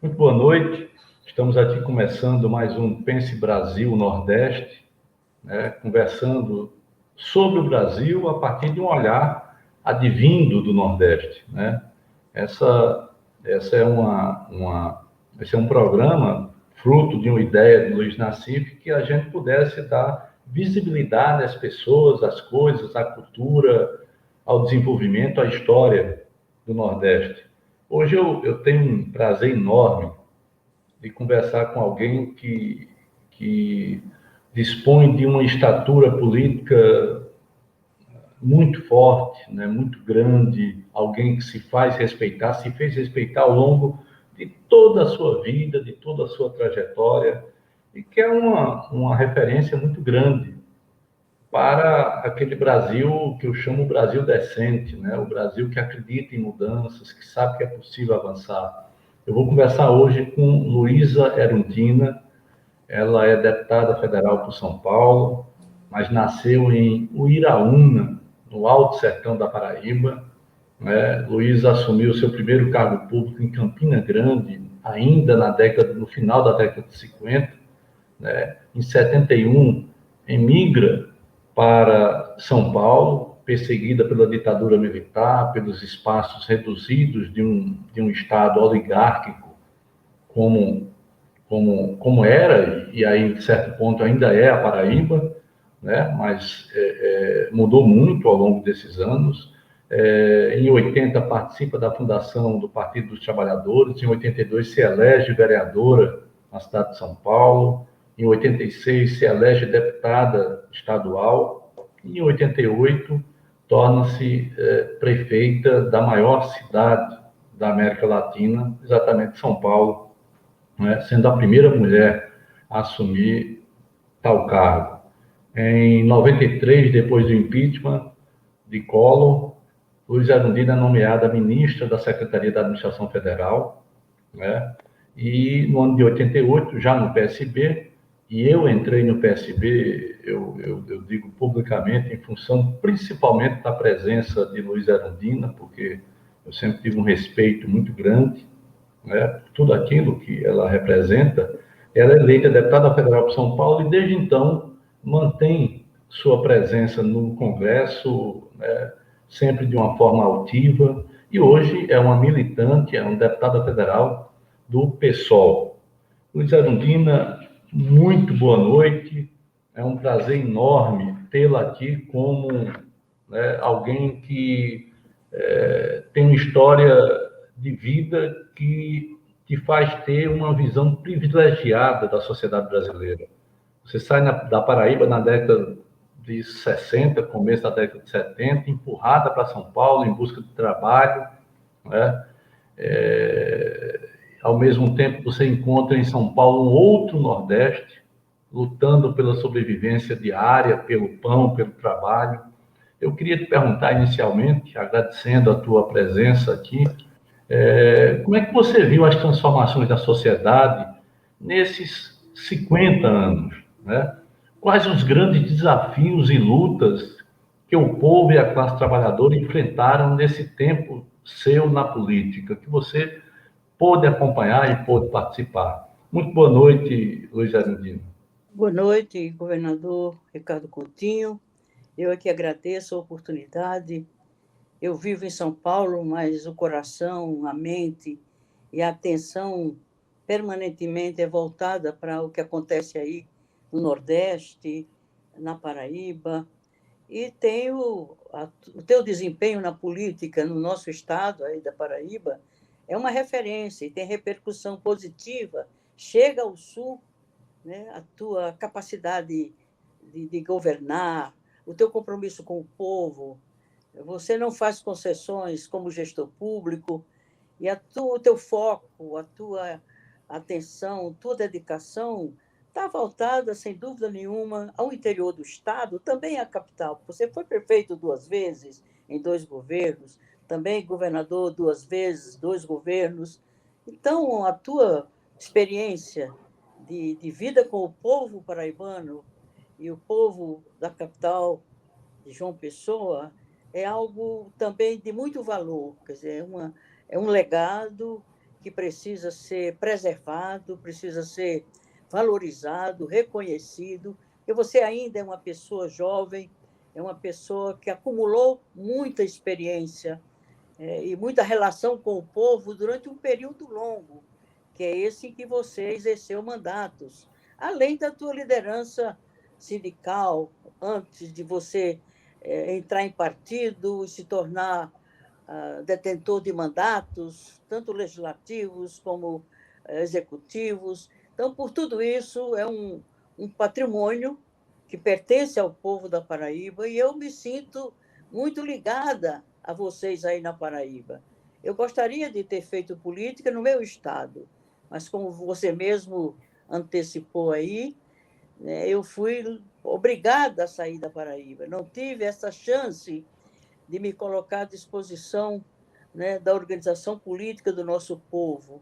Muito boa noite. Estamos aqui começando mais um Pense Brasil Nordeste, né? Conversando sobre o Brasil a partir de um olhar advindo do Nordeste, né? Essa, essa é esse é um programa fruto de uma ideia de Luiz Nassif que a gente pudesse dar visibilidade às pessoas, às coisas, à cultura, ao desenvolvimento, à história do Nordeste. Hoje eu tenho um prazer enorme de conversar com alguém que dispõe de uma estatura política muito forte, né, muito grande, alguém que se faz respeitar, se fez respeitar ao longo de toda a sua vida, de toda a sua trajetória, e que é uma referência muito grande para aquele Brasil que eu chamo Brasil decente, né? O Brasil que acredita em mudanças, que sabe que é possível avançar. Eu vou conversar hoje com Luísa Erundina. Ela é deputada federal por São Paulo, mas nasceu em Uiraúna, no Alto Sertão da Paraíba, né? Luísa assumiu seu primeiro cargo público em Campina Grande, ainda no final da década de 50, né? Em 71, emigra para São Paulo, perseguida pela ditadura militar, pelos espaços reduzidos de um Estado oligárquico como, como era, e aí, em certo ponto, ainda é a Paraíba, né? Mas mudou muito ao longo desses anos. Em 80, participa da fundação do Partido dos Trabalhadores, em 82, se elege vereadora na cidade de São Paulo, em 86, se elege deputada estadual, e em 88, torna-se prefeita da maior cidade da América Latina, exatamente São Paulo, né? Sendo a primeira mulher a assumir tal cargo. Em 93, depois do impeachment de Collor, Luiz Erundina é nomeada ministra da Secretaria da Administração Federal, né? E no ano de 88, já no PSB, e eu entrei no PSB, eu digo publicamente, em função principalmente da presença de Luiz Erundina, porque eu sempre tive um respeito muito grande, né, tudo aquilo que ela representa. Ela é eleita deputada federal por São Paulo e, desde então, mantém sua presença no Congresso, né, sempre de uma forma altiva, e hoje é uma militante, é uma deputada federal do PSOL. Luiz Erundina, muito boa noite. É um prazer enorme tê-la aqui como, né, alguém que tem uma história de vida que faz ter uma visão privilegiada da sociedade brasileira. Você sai da Paraíba na década de 60, começo da década de 70, empurrada para São Paulo em busca de trabalho, né? Ao mesmo tempo, você encontra em São Paulo um outro Nordeste, lutando pela sobrevivência diária, pelo pão, pelo trabalho. Eu queria te perguntar inicialmente, agradecendo a tua presença aqui, como é que você viu as transformações da sociedade nesses 50 anos, né? Quais os grandes desafios e lutas que o povo e a classe trabalhadora enfrentaram nesse tempo seu na política, que você pôde acompanhar e pôde participar? Muito boa noite, Luiz Erundino. Boa noite, governador Ricardo Coutinho. Eu aqui agradeço a oportunidade. Eu vivo em São Paulo, mas o coração, a mente e a atenção permanentemente é voltada para o que acontece aí no Nordeste, na Paraíba. E o teu desempenho na política no nosso estado, aí da Paraíba, é uma referência e tem repercussão positiva. Chega ao Sul, né, a tua capacidade de governar, o teu compromisso com o povo. Você não faz concessões como gestor público e o teu foco, a tua atenção, tua dedicação está voltada, sem dúvida nenhuma, ao interior do Estado, também à capital. Você foi prefeito 2 vezes, em 2 governos, também governador 2 vezes, 2 governos. Então, a tua experiência de vida com o povo paraibano e o povo da capital de João Pessoa é algo também de muito valor, quer dizer, é um legado que precisa ser preservado, precisa ser valorizado, reconhecido, e você ainda é uma pessoa jovem, é uma pessoa que acumulou muita experiência e muita relação com o povo durante um período longo, que é esse em que você exerceu mandatos, além da tua liderança sindical, antes de você entrar em partido e se tornar detentor de mandatos, tanto legislativos como executivos. Então, por tudo isso, é um patrimônio que pertence ao povo da Paraíba e eu me sinto muito ligada a vocês aí na Paraíba. Eu gostaria de ter feito política no meu estado, mas como você mesmo antecipou aí, né, eu fui obrigada a sair da Paraíba. Não tive essa chance de me colocar à disposição, né, da organização política do nosso povo,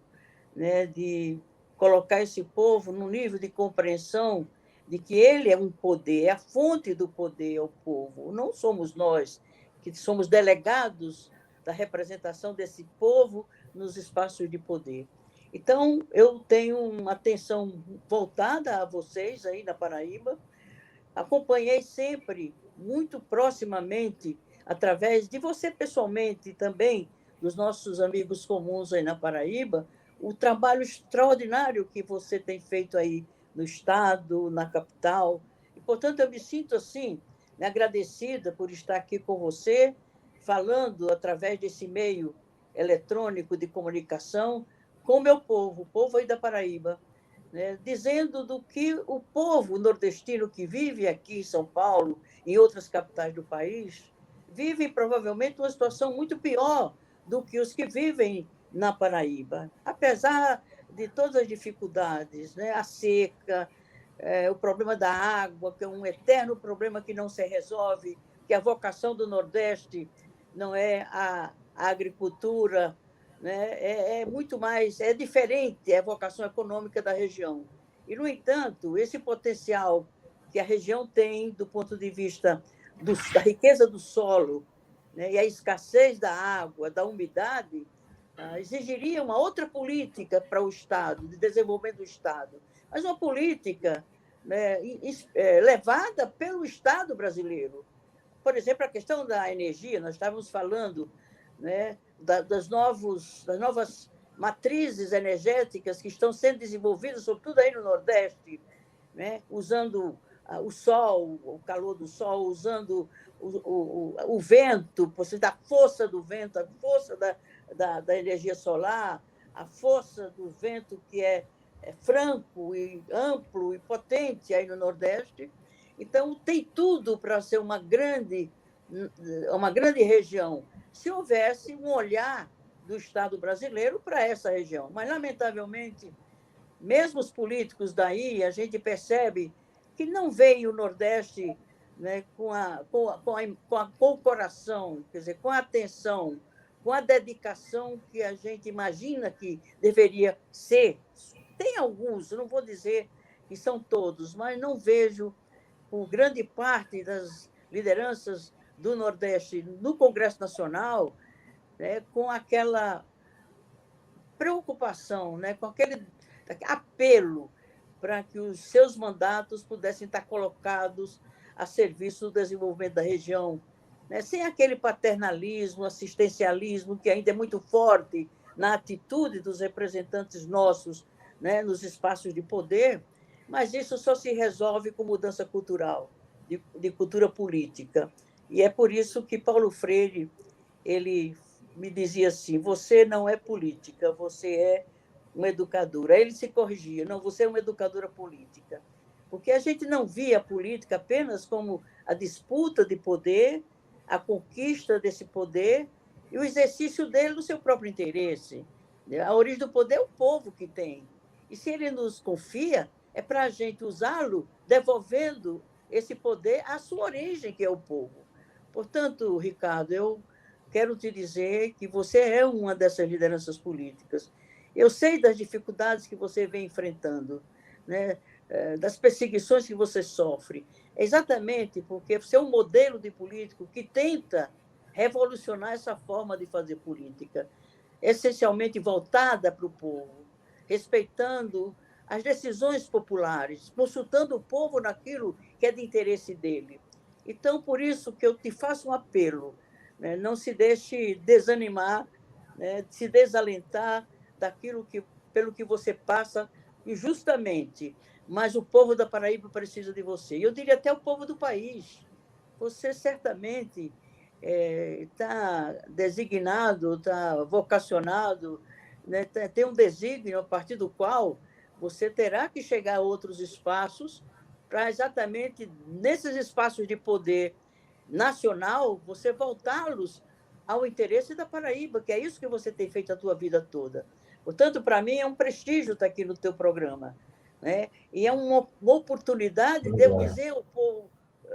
né, de colocar esse povo no nível de compreensão de que ele é um poder, é a fonte do poder ao povo. Não somos nós que somos delegados da representação desse povo nos espaços de poder. Então, eu tenho uma atenção voltada a vocês aí na Paraíba. Acompanhei sempre, muito proximamente, através de você pessoalmente e também dos nossos amigos comuns aí na Paraíba, o trabalho extraordinário que você tem feito aí no Estado, na capital. E, portanto, eu me sinto assim, né, agradecida por estar aqui com você, falando através desse meio eletrônico de comunicação com o meu povo, o povo aí da Paraíba, né, dizendo do que o povo nordestino que vive aqui em São Paulo e em outras capitais do país vive provavelmente uma situação muito pior do que os que vivem na Paraíba, apesar de todas as dificuldades, né? A seca, o problema da água, que é um eterno problema que não se resolve, que a vocação do Nordeste não é a agricultura, né? É muito mais, é diferente a vocação econômica da região. E, no entanto, esse potencial que a região tem do ponto de vista da riqueza do solo, né, e a escassez da água, da umidade, exigiria uma outra política para o Estado, de desenvolvimento do Estado, mas uma política, né, levada pelo Estado brasileiro. Por exemplo, a questão da energia, nós estávamos falando, né, das novas matrizes energéticas que estão sendo desenvolvidas, sobretudo aí no Nordeste, né, usando o sol, o calor do sol, usando o vento, você da força do vento, a força da energia solar, a força do vento que é franco e amplo e potente aí no Nordeste. Então, tem tudo para ser uma grande região, se houvesse um olhar do Estado brasileiro para essa região. Mas, lamentavelmente, mesmo os políticos daí, a gente percebe que não veem o Nordeste, né, com o coração, quer dizer, com a atenção, com a dedicação que a gente imagina que deveria ser. Tem alguns, não vou dizer que são todos, mas não vejo por grande parte das lideranças do Nordeste no Congresso Nacional, né, com aquela preocupação, né, com aquele apelo para que os seus mandatos pudessem estar colocados a serviço do desenvolvimento da região, né, sem aquele paternalismo, assistencialismo que ainda é muito forte na atitude dos representantes nossos, né, nos espaços de poder, mas isso só se resolve com mudança cultural, de cultura política. E é por isso que Paulo Freire ele me dizia assim: você não é política, você é uma educadora. Aí ele se corrigia: não, você é uma educadora política. Porque a gente não via a política apenas como a disputa de poder, a conquista desse poder e o exercício dele no seu próprio interesse. A origem do poder é o povo que tem. E se ele nos confia, é para a gente usá-lo, devolvendo esse poder à sua origem, que é o povo. Portanto, Ricardo, eu quero te dizer que você é uma dessas lideranças políticas. Eu sei das dificuldades que você vem enfrentando, né? Das perseguições que você sofre. Exatamente porque você é um modelo de político que tenta revolucionar essa forma de fazer política. essencialmente voltada para o povo, respeitando as decisões populares, consultando o povo naquilo que é de interesse dele. Então, por isso que eu te faço um apelo, né? Não se deixe desanimar, né? Se desalentar daquilo pelo que você passa injustamente, mas o povo da Paraíba precisa de você. Eu diria até o povo do país. Você certamente está designado, está vocacionado, né? Tem um desígnio a partir do qual você terá que chegar a outros espaços para exatamente nesses espaços de poder nacional você voltá-los ao interesse da Paraíba, que é isso que você tem feito a tua vida toda. Portanto, para mim é um prestígio estar aqui no teu programa, né? E é uma oportunidade de eu dizer ao povo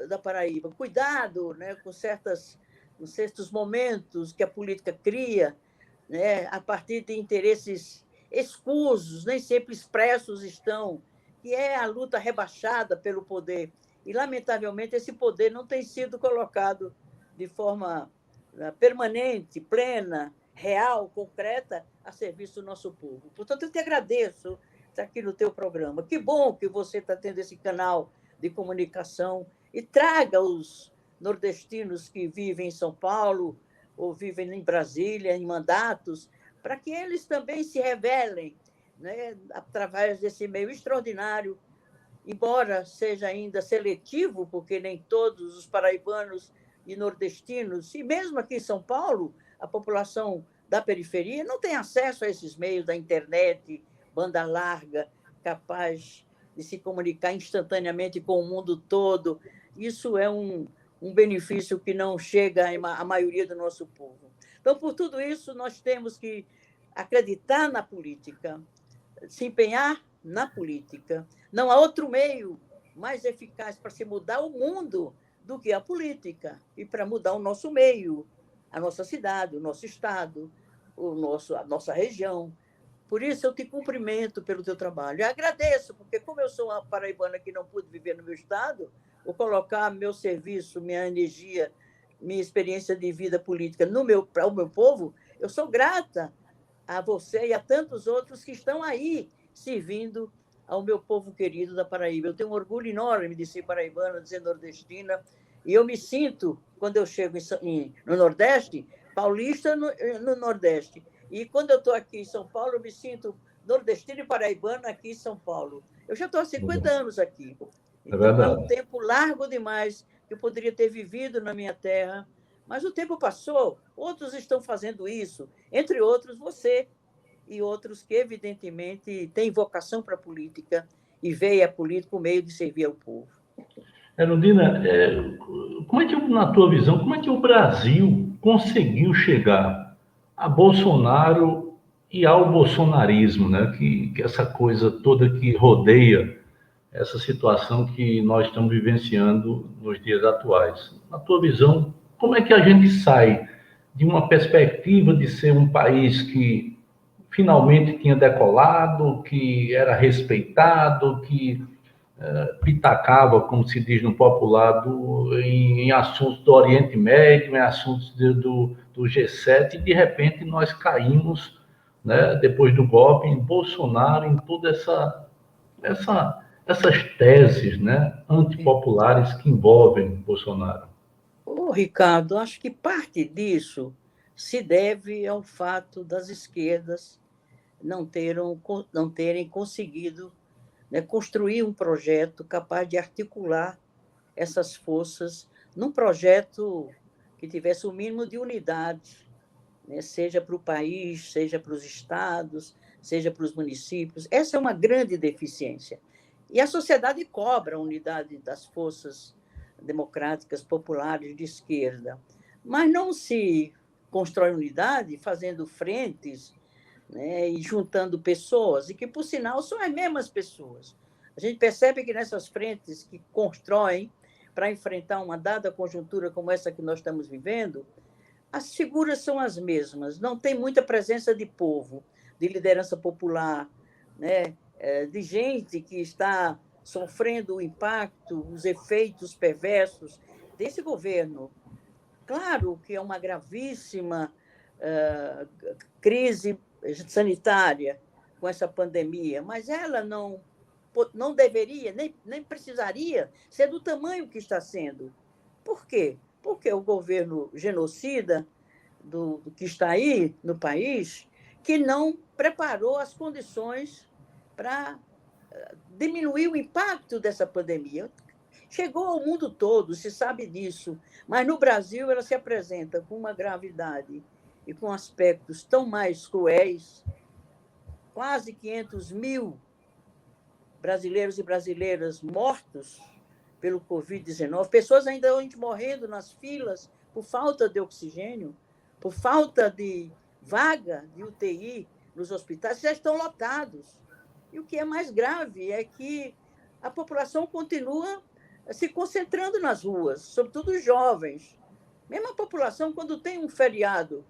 da Paraíba, cuidado, né, com certos momentos que a política cria, né, a partir de interesses escusos, nem sempre expressos estão, que é a luta rebaixada pelo poder. E, lamentavelmente, esse poder não tem sido colocado de forma permanente, plena, real, concreta, a serviço do nosso povo. Portanto, eu te agradeço estar aqui no teu programa. Que bom que você está tendo esse canal de comunicação e traga os nordestinos que vivem em São Paulo ou vivem em Brasília, em mandatos, para que eles também se revelem, né, através desse meio extraordinário, embora seja ainda seletivo, porque nem todos os paraibanos e nordestinos, e mesmo aqui em São Paulo, a população da periferia não tem acesso a esses meios da internet, banda larga, capaz de se comunicar instantaneamente com o mundo todo. Isso é um benefício que não chega à maioria do nosso povo. Então, por tudo isso, nós temos que acreditar na política, se empenhar na política. Não há outro meio mais eficaz para se mudar o mundo do que a política e para mudar o nosso meio, a nossa cidade, o nosso estado, a nossa região. Por isso, eu te cumprimento pelo teu trabalho. Eu agradeço, porque como eu sou uma paraibana que não pude viver no meu estado, vou colocar meu serviço, minha energia, minha experiência de vida política para o meu povo, eu sou grata a você e a tantos outros que estão aí servindo ao meu povo querido da Paraíba. Eu tenho um orgulho enorme de ser paraibana, de ser nordestina, e eu me sinto, quando eu chego no Nordeste, paulista no Nordeste. E quando eu estou aqui em São Paulo, eu me sinto nordestina e paraibana aqui em São Paulo. Eu já estou há 50 anos aqui. Então, é um tempo largo demais que eu poderia ter vivido na minha terra, mas o tempo passou, outros estão fazendo isso, entre outros você e outros que, evidentemente, têm vocação para a política e veem a política como meio de servir ao povo. Erundina, como é que, na tua visão, como é que o Brasil conseguiu chegar a Bolsonaro e ao bolsonarismo, né? Que essa coisa toda que rodeia essa situação que nós estamos vivenciando nos dias atuais. Na tua visão, como é que a gente sai de uma perspectiva de ser um país que finalmente tinha decolado, que era respeitado, que pitacava, como se diz no popular, em assuntos do Oriente Médio, em assuntos do G7, e de repente nós caímos, né, depois do golpe, em Bolsonaro, em toda essas teses, né, antipopulares que envolvem Bolsonaro. Ricardo, acho que parte disso se deve ao fato das esquerdas não terem conseguido, né, construir um projeto capaz de articular essas forças num projeto que tivesse o mínimo de unidade, né, seja para o país, seja para os estados, seja para os municípios. Essa é uma grande deficiência. E a sociedade cobra a unidade das forças democráticas populares de esquerda, mas não se constrói unidade fazendo frentes, né, e juntando pessoas, e que, por sinal, são as mesmas pessoas. A gente percebe que nessas frentes que constroem para enfrentar uma dada conjuntura como essa que nós estamos vivendo, as figuras são as mesmas, não tem muita presença de povo, de liderança popular, né, de gente que está sofrendo o impacto, os efeitos perversos desse governo. Claro que é uma gravíssima crise sanitária com essa pandemia, mas ela não deveria, nem precisaria ser do tamanho que está sendo. Por quê? Porque o governo genocida do que está aí no país, que não preparou as condições para diminuir o impacto dessa pandemia. Chegou ao mundo todo, se sabe disso, mas no Brasil ela se apresenta com uma gravidade e com aspectos tão mais cruéis. Quase 500 mil brasileiros e brasileiras mortos pelo Covid-19, pessoas ainda hoje morrendo nas filas por falta de oxigênio, por falta de vaga de UTI nos hospitais, já estão lotados. E o que é mais grave é que a população continua se concentrando nas ruas, sobretudo os jovens. Mesmo a população, quando tem um feriado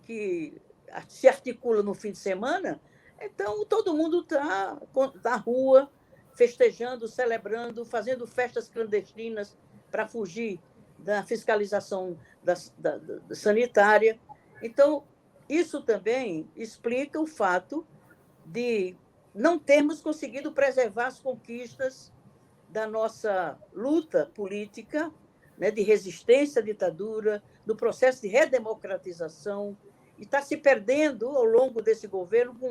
que se articula no fim de semana, então todo mundo está na rua, festejando, celebrando, fazendo festas clandestinas para fugir da fiscalização da sanitária. Então, isso também explica o fato de não termos conseguido preservar as conquistas da nossa luta política, né, de resistência à ditadura, do processo de redemocratização, e está se perdendo ao longo desse governo, com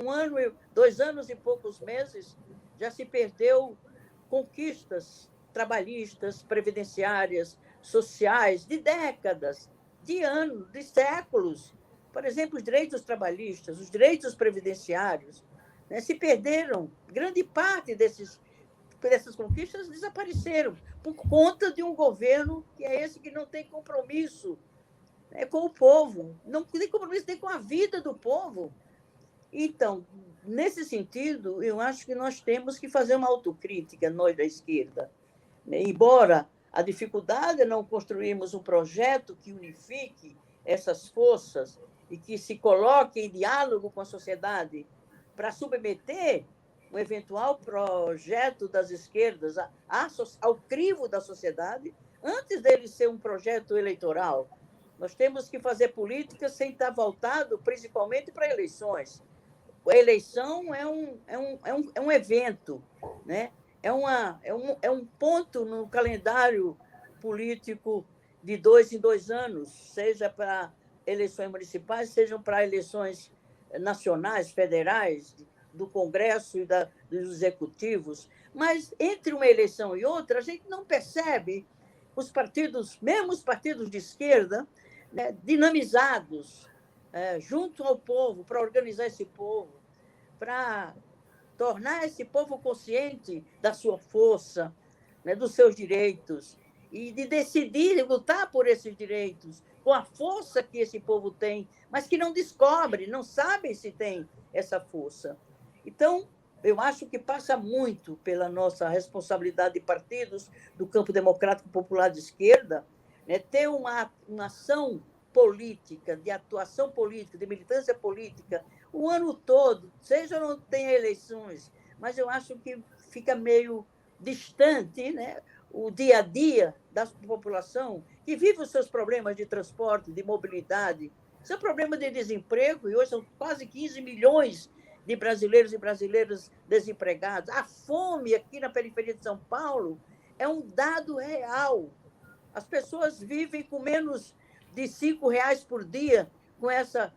2 anos e poucos meses, já se perdeu conquistas trabalhistas, previdenciárias, sociais, de décadas, de anos, de séculos. Por exemplo, os direitos trabalhistas, os direitos previdenciários, né, se perderam. Grande parte dessas conquistas desapareceram por conta de um governo que é esse que não tem compromisso, né, com o povo, não tem compromisso nem com a vida do povo. Então, nesse sentido, eu acho que nós temos que fazer uma autocrítica, nós da esquerda. Né? Embora a dificuldade é não construirmos um projeto que unifique essas forças e que se coloque em diálogo com a sociedade para submeter um eventual projeto das esquerdas ao crivo da sociedade, antes dele ser um projeto eleitoral. Nós temos que fazer política sem estar voltado principalmente para eleições. A eleição é um evento, né? É um ponto no calendário político de 2 em 2 anos, seja para eleições municipais, sejam para eleições nacionais, federais, do Congresso e dos executivos. Mas, entre uma eleição e outra, a gente não percebe os partidos, mesmo os partidos de esquerda, né, dinamizados junto ao povo, para organizar esse povo, para tornar esse povo consciente da sua força, né, dos seus direitos, e de decidir lutar por esses direitos, com a força que esse povo tem, mas que não descobre, não sabe se tem essa força. Então, eu acho que passa muito pela nossa responsabilidade de partidos do campo democrático popular de esquerda, né, ter uma ação política, de atuação política, de militância política, o ano todo, seja ou não tenha eleições, mas eu acho que fica meio distante, né, o dia a dia da população que vive os seus problemas de transporte, de mobilidade, seu problema de desemprego, e hoje são quase 15 milhões de brasileiros e brasileiras desempregados. A fome aqui na periferia de São Paulo é um dado real. As pessoas vivem com menos de R$ 5 por dia com essa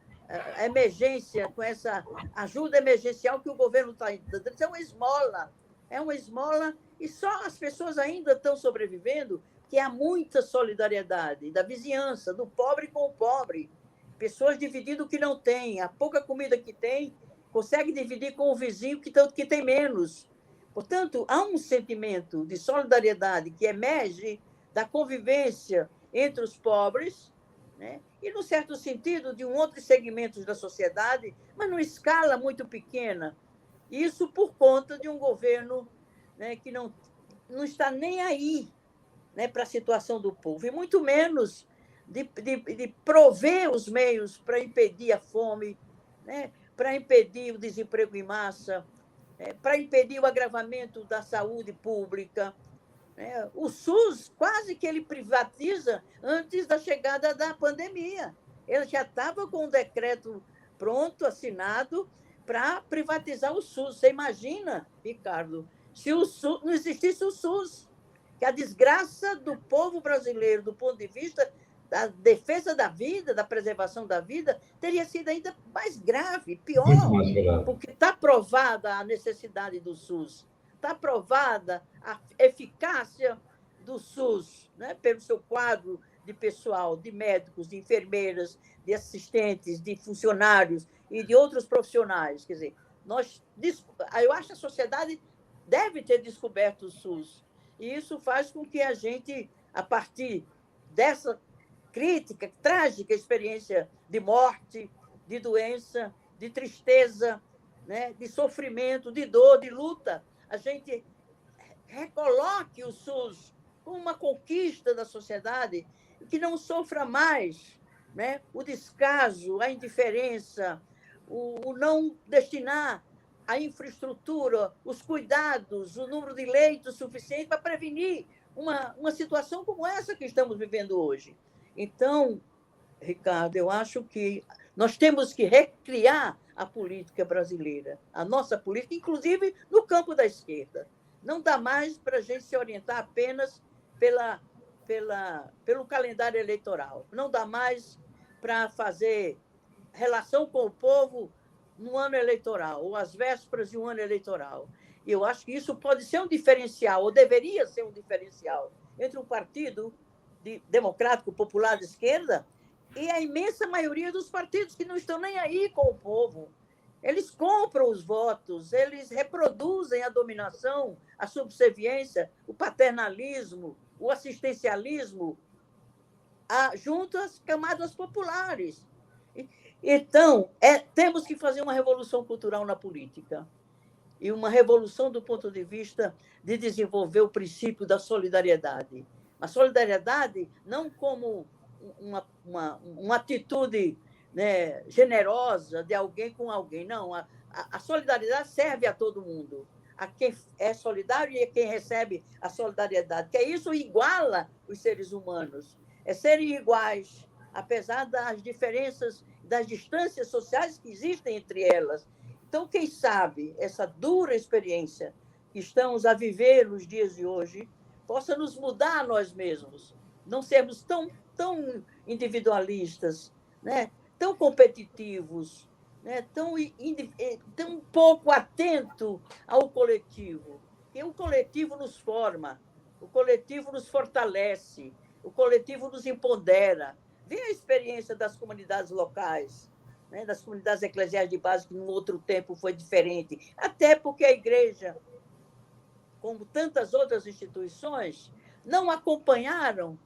emergência, com essa ajuda emergencial que o governo está dando. Isso é uma esmola, e só as pessoas ainda estão sobrevivendo, que há muita solidariedade da vizinhança, do pobre com o pobre. Pessoas dividindo o que não têm, a pouca comida que tem, consegue dividir com o vizinho que tem menos. Portanto, há um sentimento de solidariedade que emerge da convivência entre os pobres, né? E, num certo sentido, de outros segmentos da sociedade, mas numa escala muito pequena. Isso por conta de um governo, né, que não está nem aí, né, para a situação do povo, e muito menos de prover os meios para impedir a fome, né, para impedir o desemprego em massa, para impedir o agravamento da saúde pública. O SUS quase que ele privatiza antes da chegada da pandemia. Ele já estava com um decreto pronto, assinado, para privatizar o SUS. Você imagina, Ricardo, se o SUS, não existisse o SUS, que a desgraça do povo brasileiro, do ponto de vista da defesa da vida, da preservação da vida, teria sido ainda mais grave, Muito pior, mais grave. porque está provada a necessidade do SUS, está provada a eficácia do SUS, né, pelo seu quadro de pessoal, de médicos, de enfermeiras, de assistentes, de funcionários e de outros profissionais. Quer dizer, eu acho que a sociedade deve ter descoberto o SUS. E isso faz com que a gente, a partir dessa crítica, trágica experiência de morte, de doença, de tristeza, né, de sofrimento, de dor, de luta, a gente recoloque o SUS como uma conquista da sociedade e que não sofra mais, né, o descaso, a indiferença, o não destinar a infraestrutura, os cuidados, o número de leitos suficiente para prevenir uma situação como essa que estamos vivendo hoje. Então, Ricardo, eu acho que nós temos que recriar a política brasileira, a nossa política, inclusive no campo da esquerda. Não dá mais para a gente se orientar apenas pelo calendário eleitoral. Não dá mais para fazer relação com o povo no ano eleitoral, ou às vésperas de um ano eleitoral. E eu acho que isso pode ser um diferencial, ou deveria ser um diferencial, entre um partido democrático popular de esquerda e a imensa maioria dos partidos que não estão nem aí com o povo. Eles compram os votos, eles reproduzem a dominação, a subserviência, o paternalismo, o assistencialismo junto às camadas populares. Então, temos que fazer uma revolução cultural na política e uma revolução do ponto de vista de desenvolver o princípio da solidariedade. A solidariedade não como uma atitude, né, generosa de alguém com alguém. Não, a solidariedade serve a todo mundo, a quem é solidário e a quem recebe a solidariedade, que isso iguala os seres humanos, é serem iguais, apesar das diferenças, das distâncias sociais que existem entre elas. Então, quem sabe essa dura experiência que estamos a viver nos dias de hoje possa nos mudar a nós mesmos, não sermos tão individualistas, né? Tão competitivos, né? Tão pouco atento ao coletivo. E o coletivo nos forma, o coletivo nos fortalece, o coletivo nos empodera. Vê a experiência das comunidades locais, né? Das comunidades eclesiais de base, que num outro tempo foi diferente, até porque a igreja, como tantas outras instituições, não acompanharam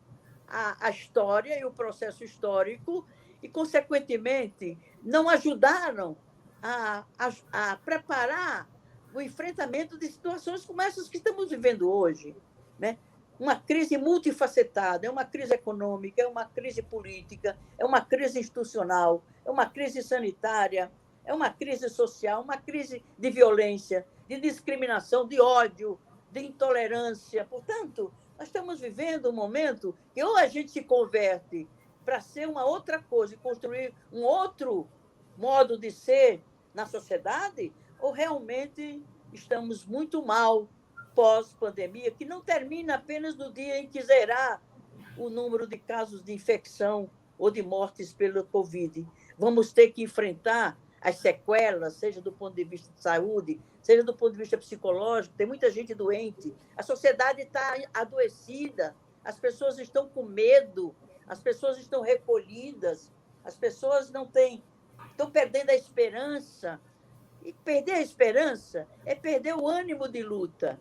a história e o processo histórico e, consequentemente, não ajudaram a preparar o enfrentamento de situações como essas que estamos vivendo hoje, né? Uma crise multifacetada, é uma crise econômica, é uma crise política, é uma crise institucional, é uma crise sanitária, é uma crise social, uma crise de violência, de discriminação, de ódio, de intolerância. Portanto, nós estamos vivendo um momento que ou a gente se converte para ser uma outra coisa e construir um outro modo de ser na sociedade, ou realmente estamos muito mal pós-pandemia, que não termina apenas no dia em que zerar o número de casos de infecção ou de mortes pelo Covid. Vamos ter que enfrentar as sequelas, seja do ponto de vista de saúde, seja do ponto de vista psicológico. Tem muita gente doente, a sociedade está adoecida, as pessoas estão com medo, as pessoas estão recolhidas, as pessoas estão perdendo a esperança. E perder a esperança é perder o ânimo de luta,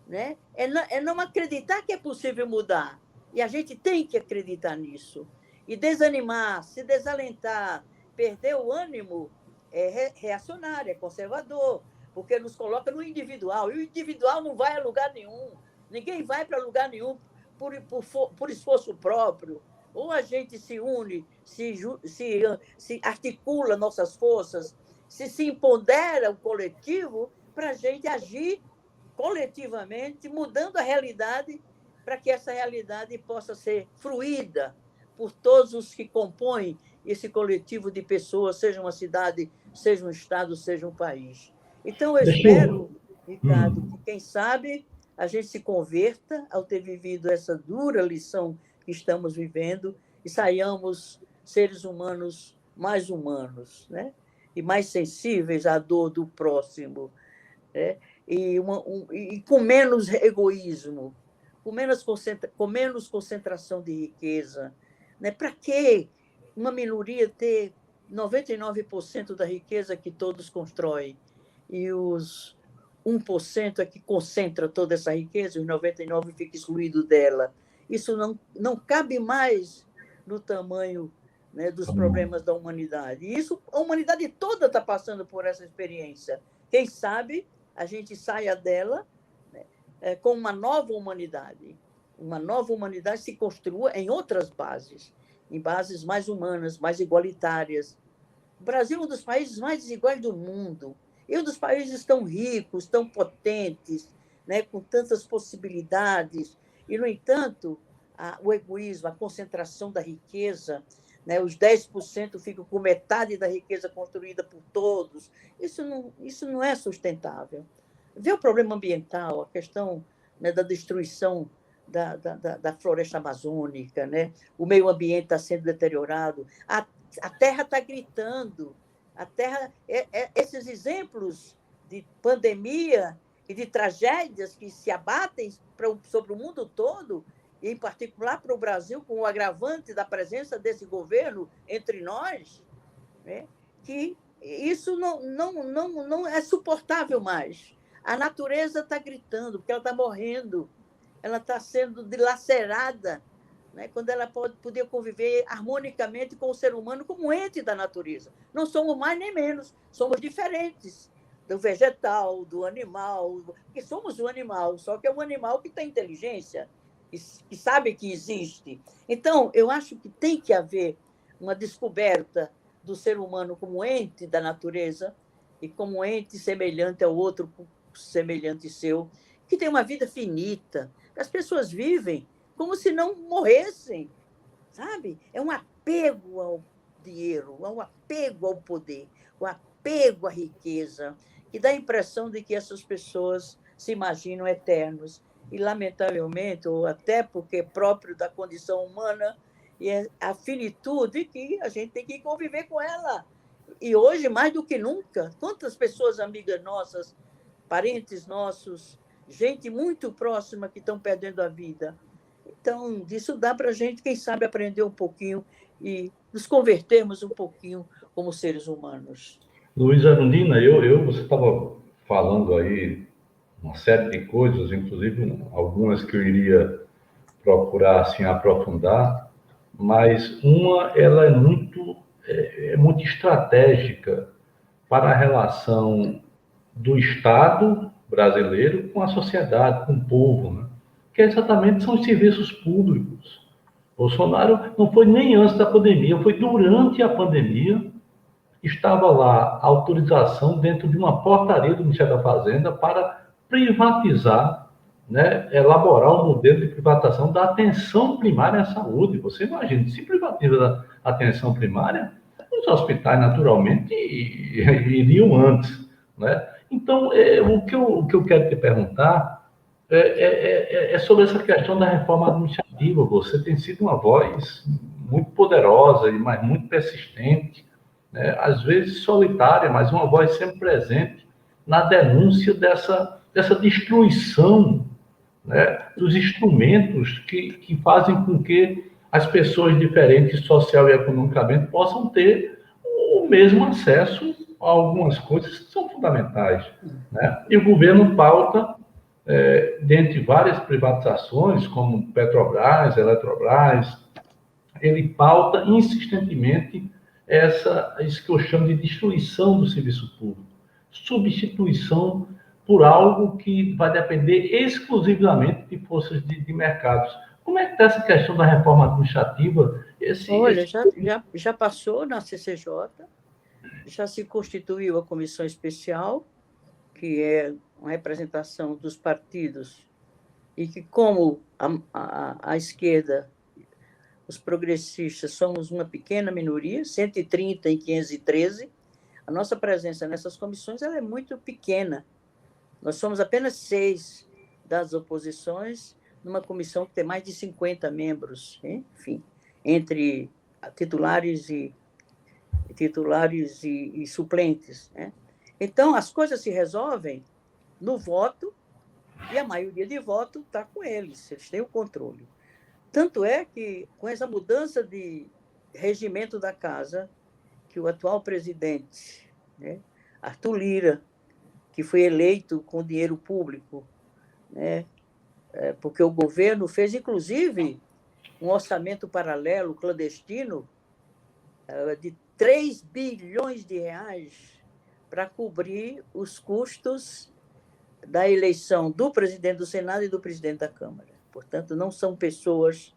né? É não acreditar que é possível mudar. E a gente tem que acreditar nisso. E desanimar, se desalentar, perder o ânimo é reacionário, é conservador, porque nos coloca no individual. E o individual não vai a lugar nenhum. Ninguém vai para lugar nenhum por esforço próprio. Ou a gente se une, se articula nossas forças, se empodera o coletivo para a gente agir coletivamente, mudando a realidade para que essa realidade possa ser fruída por todos os que compõem esse coletivo de pessoas, seja uma cidade, seja um estado, seja um país. Então, eu Deixa eu... espero, Ricardo, que, quem sabe, a gente se converta ao ter vivido essa dura lição que estamos vivendo e saiamos seres humanos, né? E mais sensíveis à dor do próximo, né? E com menos egoísmo, com menos concentração de riqueza. Né? Para que uma minoria ter 99% da riqueza que todos constroem e os 1% é que concentra toda essa riqueza, os 99% fica excluído dela? Isso não cabe mais no tamanho, né, dos problemas da humanidade. E isso, a humanidade toda está passando por essa experiência. Quem sabe a gente saia dela, né, com uma nova humanidade se construa em outras bases, em bases mais humanas, mais igualitárias. O Brasil é um dos países mais desiguais do mundo, e um dos países tão ricos, tão potentes, né, com tantas possibilidades, e, no entanto, o egoísmo, a concentração da riqueza, né, os 10% ficam com metade da riqueza construída por todos, isso não é sustentável. Vê o problema ambiental, a questão, né, da destruição da floresta amazônica, né? O meio ambiente está sendo deteriorado, a terra está gritando, a terra, esses exemplos de pandemia e de tragédias que se abatem sobre o mundo todo, e em particular para o Brasil, com o agravante da presença desse governo entre nós, né? Que isso não é suportável mais. A natureza está gritando, porque ela está morrendo, ela está sendo dilacerada, né? Quando ela podia conviver harmonicamente com o ser humano como ente da natureza. Não somos mais nem menos, somos diferentes do vegetal, do animal, porque somos um animal, só que é um animal que tem inteligência, que sabe que existe. Então, eu acho que tem que haver uma descoberta do ser humano como ente da natureza e como ente semelhante ao outro, semelhante seu, que tem uma vida finita. As pessoas vivem como se não morressem, sabe? É um apego ao dinheiro, é um apego ao poder, um apego à riqueza, que dá a impressão de que essas pessoas se imaginam eternos. E, lamentavelmente, ou até porque é próprio da condição humana, e é a finitude que a gente tem que conviver com ela. E hoje, mais do que nunca, quantas pessoas amigas nossas, parentes nossos, gente muito próxima que estão perdendo a vida. Então, disso dá para a gente, quem sabe, aprender um pouquinho e nos convertermos um pouquinho como seres humanos. Luiz Arundina, você estava falando aí uma série de coisas, inclusive algumas que eu iria procurar assim aprofundar, mas uma ela é muito estratégica para a relação do Estado brasileiro com a sociedade, com o povo, né? Que exatamente são os serviços públicos. Bolsonaro não foi nem antes da pandemia, foi durante a pandemia. Estava lá a autorização dentro de uma portaria do Ministério da Fazenda para privatizar, né, elaborar um modelo de privatização da atenção primária à saúde. Você imagina, se privatiza a atenção primária, os hospitais naturalmente iriam antes, né? Então, o que eu quero te perguntar é sobre essa questão da reforma administrativa. Você tem sido uma voz muito poderosa, mas muito persistente, né? Às vezes solitária, mas uma voz sempre presente na denúncia dessa destruição, né, dos instrumentos que fazem com que as pessoas diferentes social e economicamente possam ter o mesmo acesso a algumas coisas que são fundamentais, né? E o governo pauta, dentre várias privatizações, como Petrobras, Eletrobras, ele pauta insistentemente isso que eu chamo de destruição do serviço público, substituição por algo que vai depender exclusivamente de forças de mercados. Como é que está essa questão da reforma administrativa? Olha, já passou na CCJ, já se constituiu a comissão especial, que é uma representação dos partidos, e que, como a esquerda os progressistas somos uma pequena minoria, 130 em 513. A nossa presença nessas comissões ela é muito pequena. Nós somos apenas 6 das oposições, numa comissão que tem mais de 50 membros, enfim, entre titulares e suplentes. Né? Então, as coisas se resolvem no voto, e a maioria de voto está com eles têm o controle. Tanto é que, com essa mudança de regimento da casa, que o atual presidente, né, Arthur Lira, que foi eleito com dinheiro público, né, porque o governo fez, inclusive, um orçamento paralelo, clandestino, de 3 bilhões de reais para cobrir os custos da eleição do presidente do Senado e do presidente da Câmara. Portanto, não são pessoas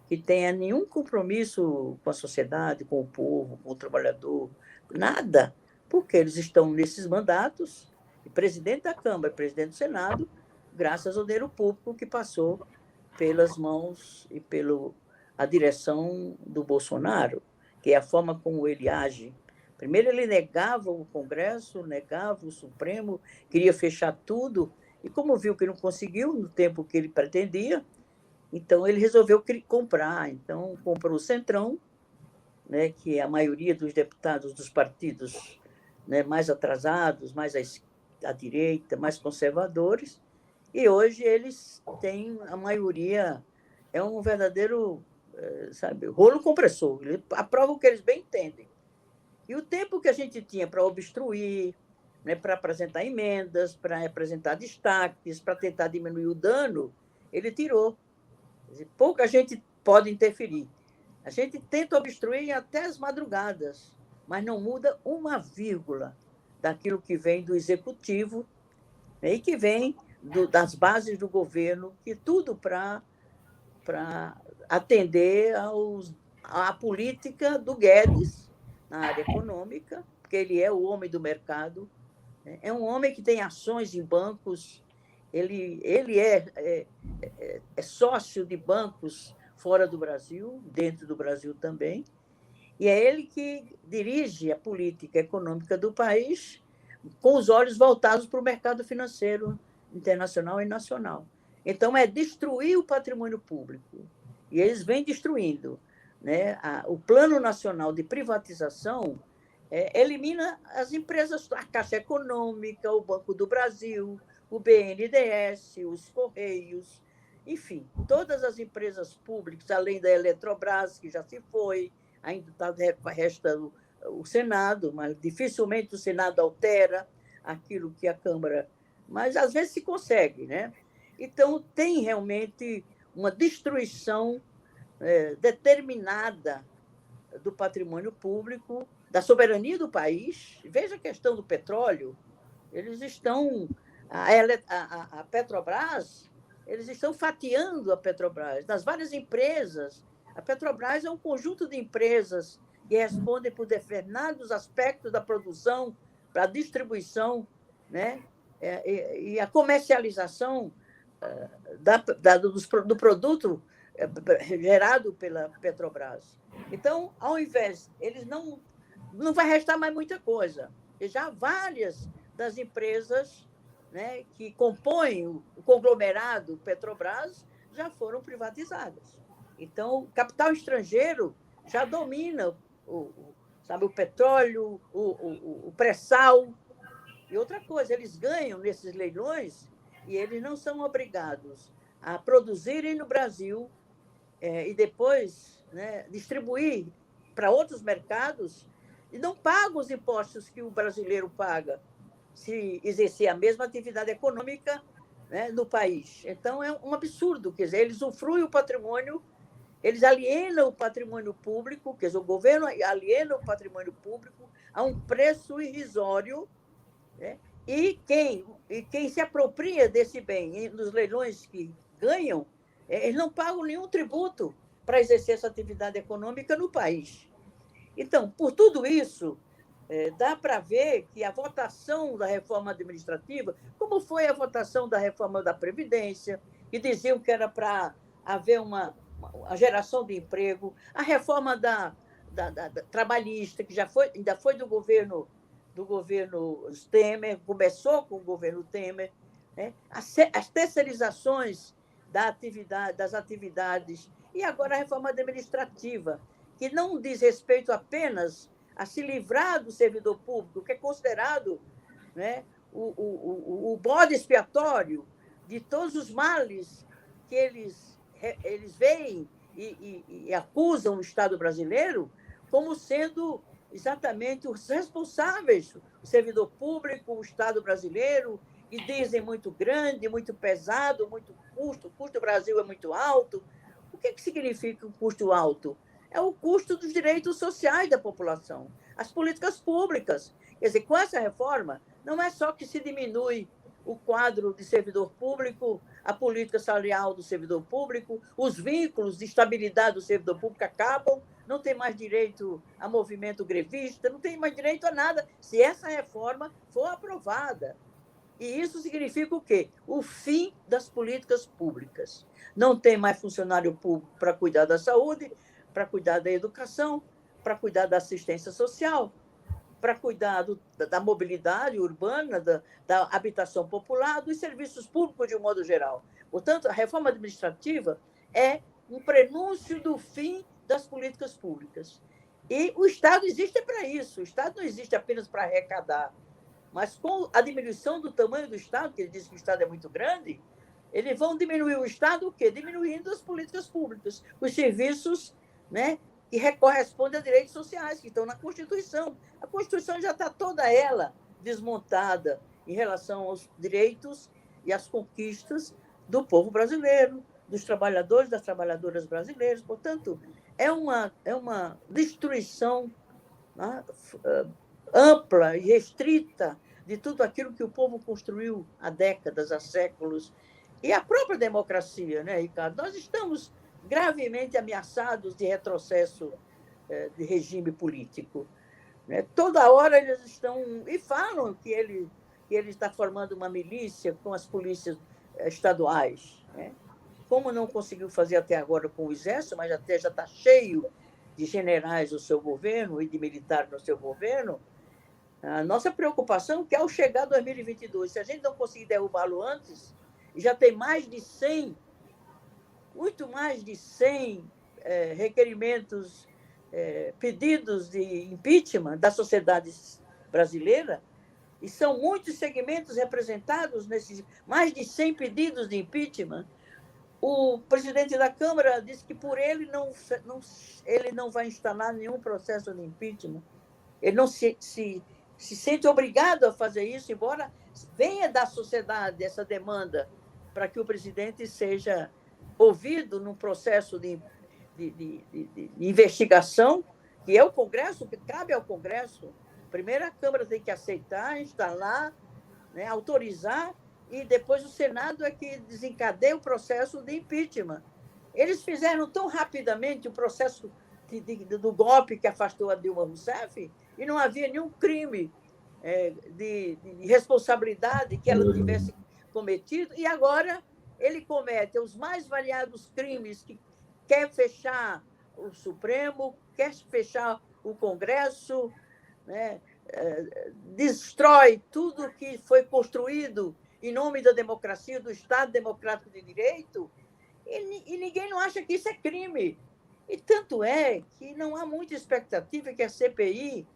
que tenham nenhum compromisso com a sociedade, com o povo, com o trabalhador, nada, porque eles estão nesses mandatos, e presidente da Câmara, presidente do Senado, graças ao dinheiro público que passou pelas mãos e pela direção do Bolsonaro, que é a forma como ele age. Primeiro, ele negava o Congresso, negava o Supremo, queria fechar tudo, e como viu que não conseguiu no tempo que ele pretendia, então ele resolveu comprar. Então, comprou o Centrão, né, que é a maioria dos deputados dos partidos, né, mais atrasados, mais à direita, mais conservadores, e hoje eles têm a maioria, é um verdadeiro, sabe, rolo compressor, eles aprovam o que eles bem entendem. E o tempo que a gente tinha para obstruir, né, para apresentar emendas, para apresentar destaques, para tentar diminuir o dano, ele tirou. Pouca gente pode interferir. A gente tenta obstruir até as madrugadas, mas não muda uma vírgula daquilo que vem do executivo, né, e que vem das bases do governo, que tudo para atender à política do Guedes na área econômica, porque ele é o homem do mercado, né? É um homem que tem ações em bancos, ele é sócio de bancos fora do Brasil, dentro do Brasil também, e é ele que dirige a política econômica do país com os olhos voltados para o mercado financeiro internacional e nacional. Então, é destruir o patrimônio público. E eles vêm destruindo. Né? O Plano Nacional de Privatização elimina as empresas, a Caixa Econômica, o Banco do Brasil, o BNDES, os Correios, enfim, todas as empresas públicas, além da Eletrobras, que já se foi, ainda resta o Senado, mas dificilmente o Senado altera aquilo que a Câmara... Mas, às vezes, se consegue. Né? Então, tem realmente uma destruição determinada do patrimônio público, da soberania do país. Veja a questão do petróleo. Eles estão... A Petrobras, eles estão fatiando a Petrobras, das várias empresas. A Petrobras é um conjunto de empresas que respondem por determinados aspectos da produção, para a distribuição, né? E a comercialização do produto gerado pela Petrobras. Então, ao invés, eles não vai restar mais muita coisa. E já várias das empresas, né, que compõem o conglomerado Petrobras já foram privatizadas. Então, o capital estrangeiro já domina o petróleo, o pré-sal. E outra coisa, eles ganham nesses leilões e eles não são obrigados a produzirem no Brasil e depois, né, distribuir para outros mercados e não pagam os impostos que o brasileiro paga se exercer a mesma atividade econômica, né, no país. Então, é um absurdo. Quer dizer, eles usufruem o patrimônio, eles alienam o patrimônio público, quer dizer, o governo aliena o patrimônio público a um preço irrisório, né? E quem se apropria desse bem nos leilões que ganham, eles não pagam nenhum tributo para exercer essa atividade econômica no país. Então, por tudo isso, dá para ver que a votação da reforma administrativa, como foi a votação da reforma da Previdência, que diziam que era para haver uma a geração de emprego, a reforma da trabalhista, que ainda foi do governo Temer, começou com o governo Temer, né? As terceirizações das atividades, e agora a reforma administrativa, que não diz respeito apenas a se livrar do servidor público, que é considerado, né, o bode expiatório de todos os males que eles veem e acusam o Estado brasileiro como sendo exatamente os responsáveis, o servidor público, o Estado brasileiro, e dizem muito grande, muito pesado, muito custo, o custo do Brasil é muito alto. O que significa o custo alto? É o custo dos direitos sociais da população, as políticas públicas. Quer dizer, com essa reforma, não é só que se diminui o quadro de servidor público, a política salarial do servidor público, os vínculos de estabilidade do servidor público acabam, não tem mais direito a movimento grevista, não tem mais direito a nada, se essa reforma for aprovada. E isso significa o quê? O fim das políticas públicas. Não tem mais funcionário público para cuidar da saúde, para cuidar da educação, para cuidar da assistência social, para cuidar da mobilidade urbana, da habitação popular, dos serviços públicos de um modo geral. Portanto, a reforma administrativa é um prenúncio do fim das políticas públicas. E o Estado existe para isso. O Estado não existe apenas para arrecadar. Mas com a diminuição do tamanho do Estado, que ele diz que o Estado é muito grande, eles vão diminuir o Estado o quê? Diminuindo as políticas públicas, os serviços, né, que correspondem a direitos sociais, que estão na Constituição. A Constituição já está toda ela desmontada em relação aos direitos e às conquistas do povo brasileiro, dos trabalhadores, das trabalhadoras brasileiras. Portanto, é uma destruição, né, ampla e restrita de tudo aquilo que o povo construiu há décadas, há séculos. E a própria democracia, né, Ricardo? Nós estamos gravemente ameaçados de retrocesso de regime político. Né? Toda hora eles estão... E falam que ele está formando uma milícia com as polícias estaduais. Né? Como não conseguiu fazer até agora com o Exército, mas até já está cheio de generais no seu governo e de militares no seu governo, a nossa preocupação é que, ao chegar 2022, se a gente não conseguir derrubá-lo antes, já tem mais de 100, muito mais de 100 requerimentos, pedidos de impeachment da sociedade brasileira, e são muitos segmentos representados nesses mais de 100 pedidos de impeachment. O presidente da Câmara disse que, por ele não vai instalar nenhum processo de impeachment. Ele não se sente obrigado a fazer isso, embora venha da sociedade essa demanda para que o presidente seja ouvido num processo de investigação, que é o Congresso, que cabe ao Congresso. Primeiro a Câmara tem que aceitar, instalar, né, autorizar, e depois o Senado é que desencadeia o processo de impeachment. Eles fizeram tão rapidamente o processo do golpe que afastou a Dilma Rousseff, e não havia nenhum crime de responsabilidade que ela tivesse cometido, e agora ele comete os mais variados crimes, que quer fechar o Supremo, quer fechar o Congresso, né? Destrói tudo que foi construído em nome da democracia, do Estado Democrático de Direito, e ninguém não acha que isso é crime. E tanto é que não há muita expectativa que a CPI,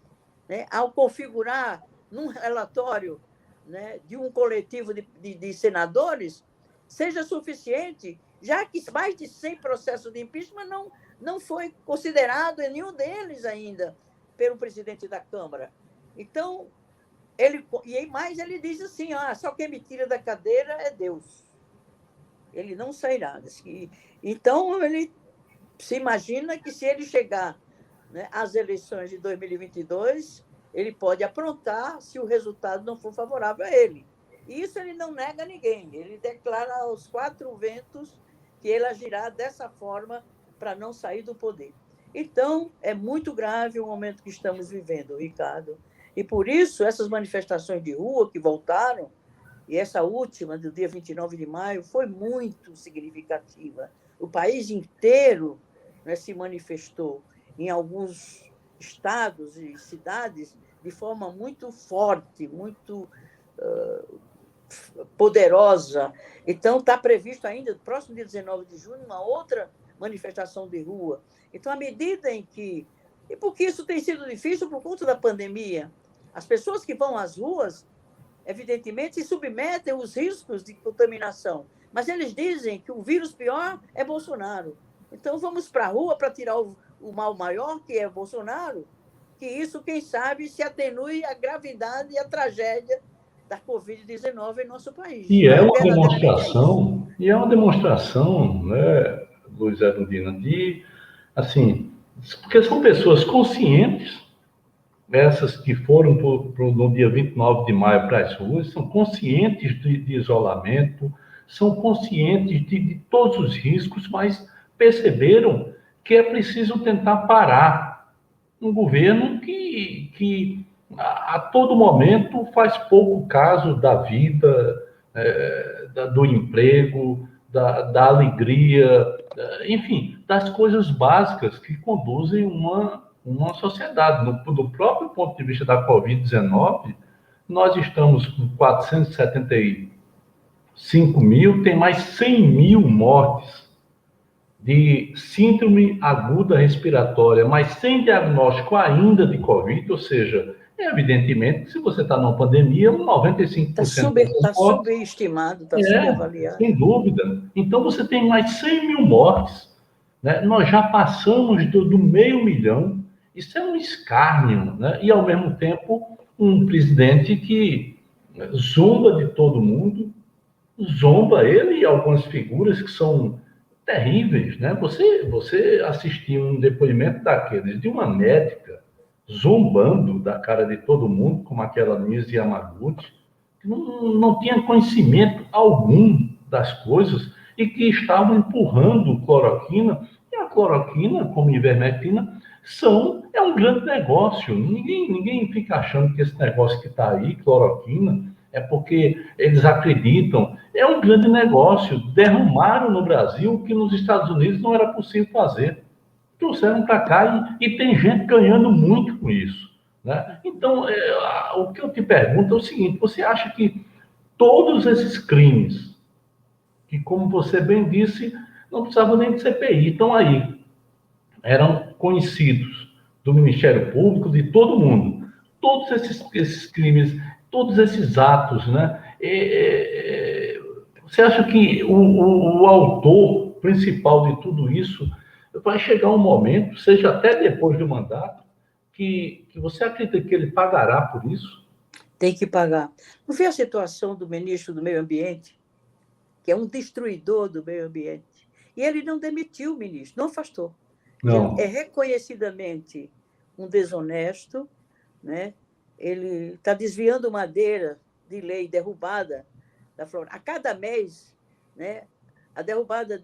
né, ao configurar num relatório, né, de um coletivo de senadores, seja suficiente, já que mais de 100 processos de impeachment não foi considerado em nenhum deles ainda pelo presidente da Câmara. Então, ele diz assim, só quem me tira da cadeira é Deus. Ele não sairá. Então, ele se imagina que, se ele chegar, né, às eleições de 2022, ele pode aprontar se o resultado não for favorável a ele. E isso ele não nega a ninguém. Ele declara aos quatro ventos que ele agirá dessa forma para não sair do poder. Então, é muito grave o momento que estamos vivendo, Ricardo. E, por isso, essas manifestações de rua que voltaram, e essa última, do dia 29 de maio, foi muito significativa, o país inteiro, né, se manifestou, em alguns estados e cidades, de forma muito forte, muito poderosa. Então, está previsto ainda, no próximo dia 19 de junho, uma outra manifestação de rua. Então, à medida em que... E porque isso tem sido difícil por conta da pandemia. As pessoas que vão às ruas, evidentemente, se submetem aos riscos de contaminação. Mas eles dizem que o vírus pior é Bolsonaro. Então, vamos para a rua para tirar o mal maior, que é Bolsonaro, que isso, quem sabe, se atenue a gravidade e a tragédia da Covid-19 em nosso país. E Então, é uma verdadeiramente é isso. demonstração, né, Luiz Erundina, de, assim, porque são pessoas conscientes, essas que foram no dia 29 de maio para as ruas, são conscientes de isolamento, são conscientes de todos os riscos, mas perceberam que é preciso tentar parar um governo que a todo momento faz pouco caso da vida, do emprego, da alegria, enfim, das coisas básicas que conduzem uma sociedade. Do próprio ponto de vista da Covid-19, nós estamos com 475 mil, tem mais 100 mil mortes de síndrome aguda respiratória, mas sem diagnóstico ainda de Covid, ou seja, evidentemente que se você está numa pandemia, 95% Está dessas mortes subestimado, está subavaliado. sem dúvida. Então você tem mais 100 mil mortes, né? Nós já passamos do meio milhão, isso é um escárnio, né? E ao mesmo tempo um presidente que zomba de todo mundo, zomba ele e algumas figuras que são terríveis, né? Você assistiu um depoimento daqueles de uma médica zombando da cara de todo mundo, como aquela Nise Yamaguchi, que não tinha conhecimento algum das coisas e que estavam empurrando cloroquina, e a cloroquina, como ivermectina, é um grande negócio. Ninguém fica achando que esse negócio que está aí, cloroquina, é porque eles acreditam. É um grande negócio. Derrumaram no Brasil o que nos Estados Unidos não era possível fazer. Trouxeram para cá e tem gente ganhando muito com isso, né? Então, o que eu te pergunto é o seguinte: você acha que todos esses crimes, que, como você bem disse, não precisavam nem de CPI, estão aí, eram conhecidos do Ministério Público, de todo mundo, todos esses crimes, todos esses atos, né? Você acha que o autor principal de tudo isso vai chegar um momento, seja até depois do mandato, que você acredita que ele pagará por isso? Tem que pagar. Não foi a situação do ministro do Meio Ambiente, que é um destruidor do meio ambiente, e ele não demitiu o ministro, não afastou. Não. É reconhecidamente um desonesto, né? Ele está desviando madeira de lei derrubada da floresta. A cada mês, né, a derrubada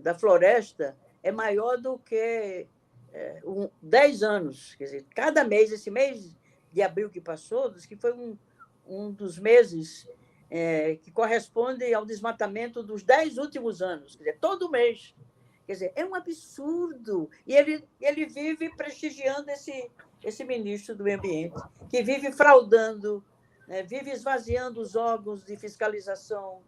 da floresta é maior do que 10 anos. Quer dizer, cada mês, esse mês de abril que passou, diz que foi um dos meses que corresponde ao desmatamento dos 10 últimos anos. Quer dizer, todo mês. Quer dizer, é um absurdo. E ele vive prestigiando esse ministro do Meio Ambiente, que vive fraudando, né, vive esvaziando os órgãos de fiscalização,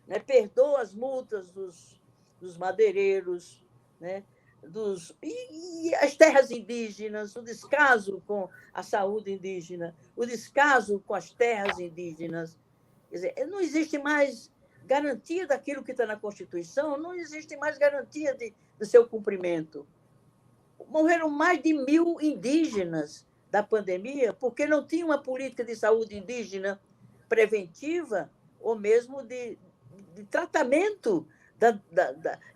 né, perdoa as multas dos madeireiros, né, e as terras indígenas, o descaso com a saúde indígena, o descaso com as terras indígenas. Quer dizer, não existe mais garantia daquilo que está na Constituição, não existe mais garantia do seu cumprimento. Morreram mais de 1.000 indígenas da pandemia porque não tinha uma política de saúde indígena preventiva ou mesmo de tratamento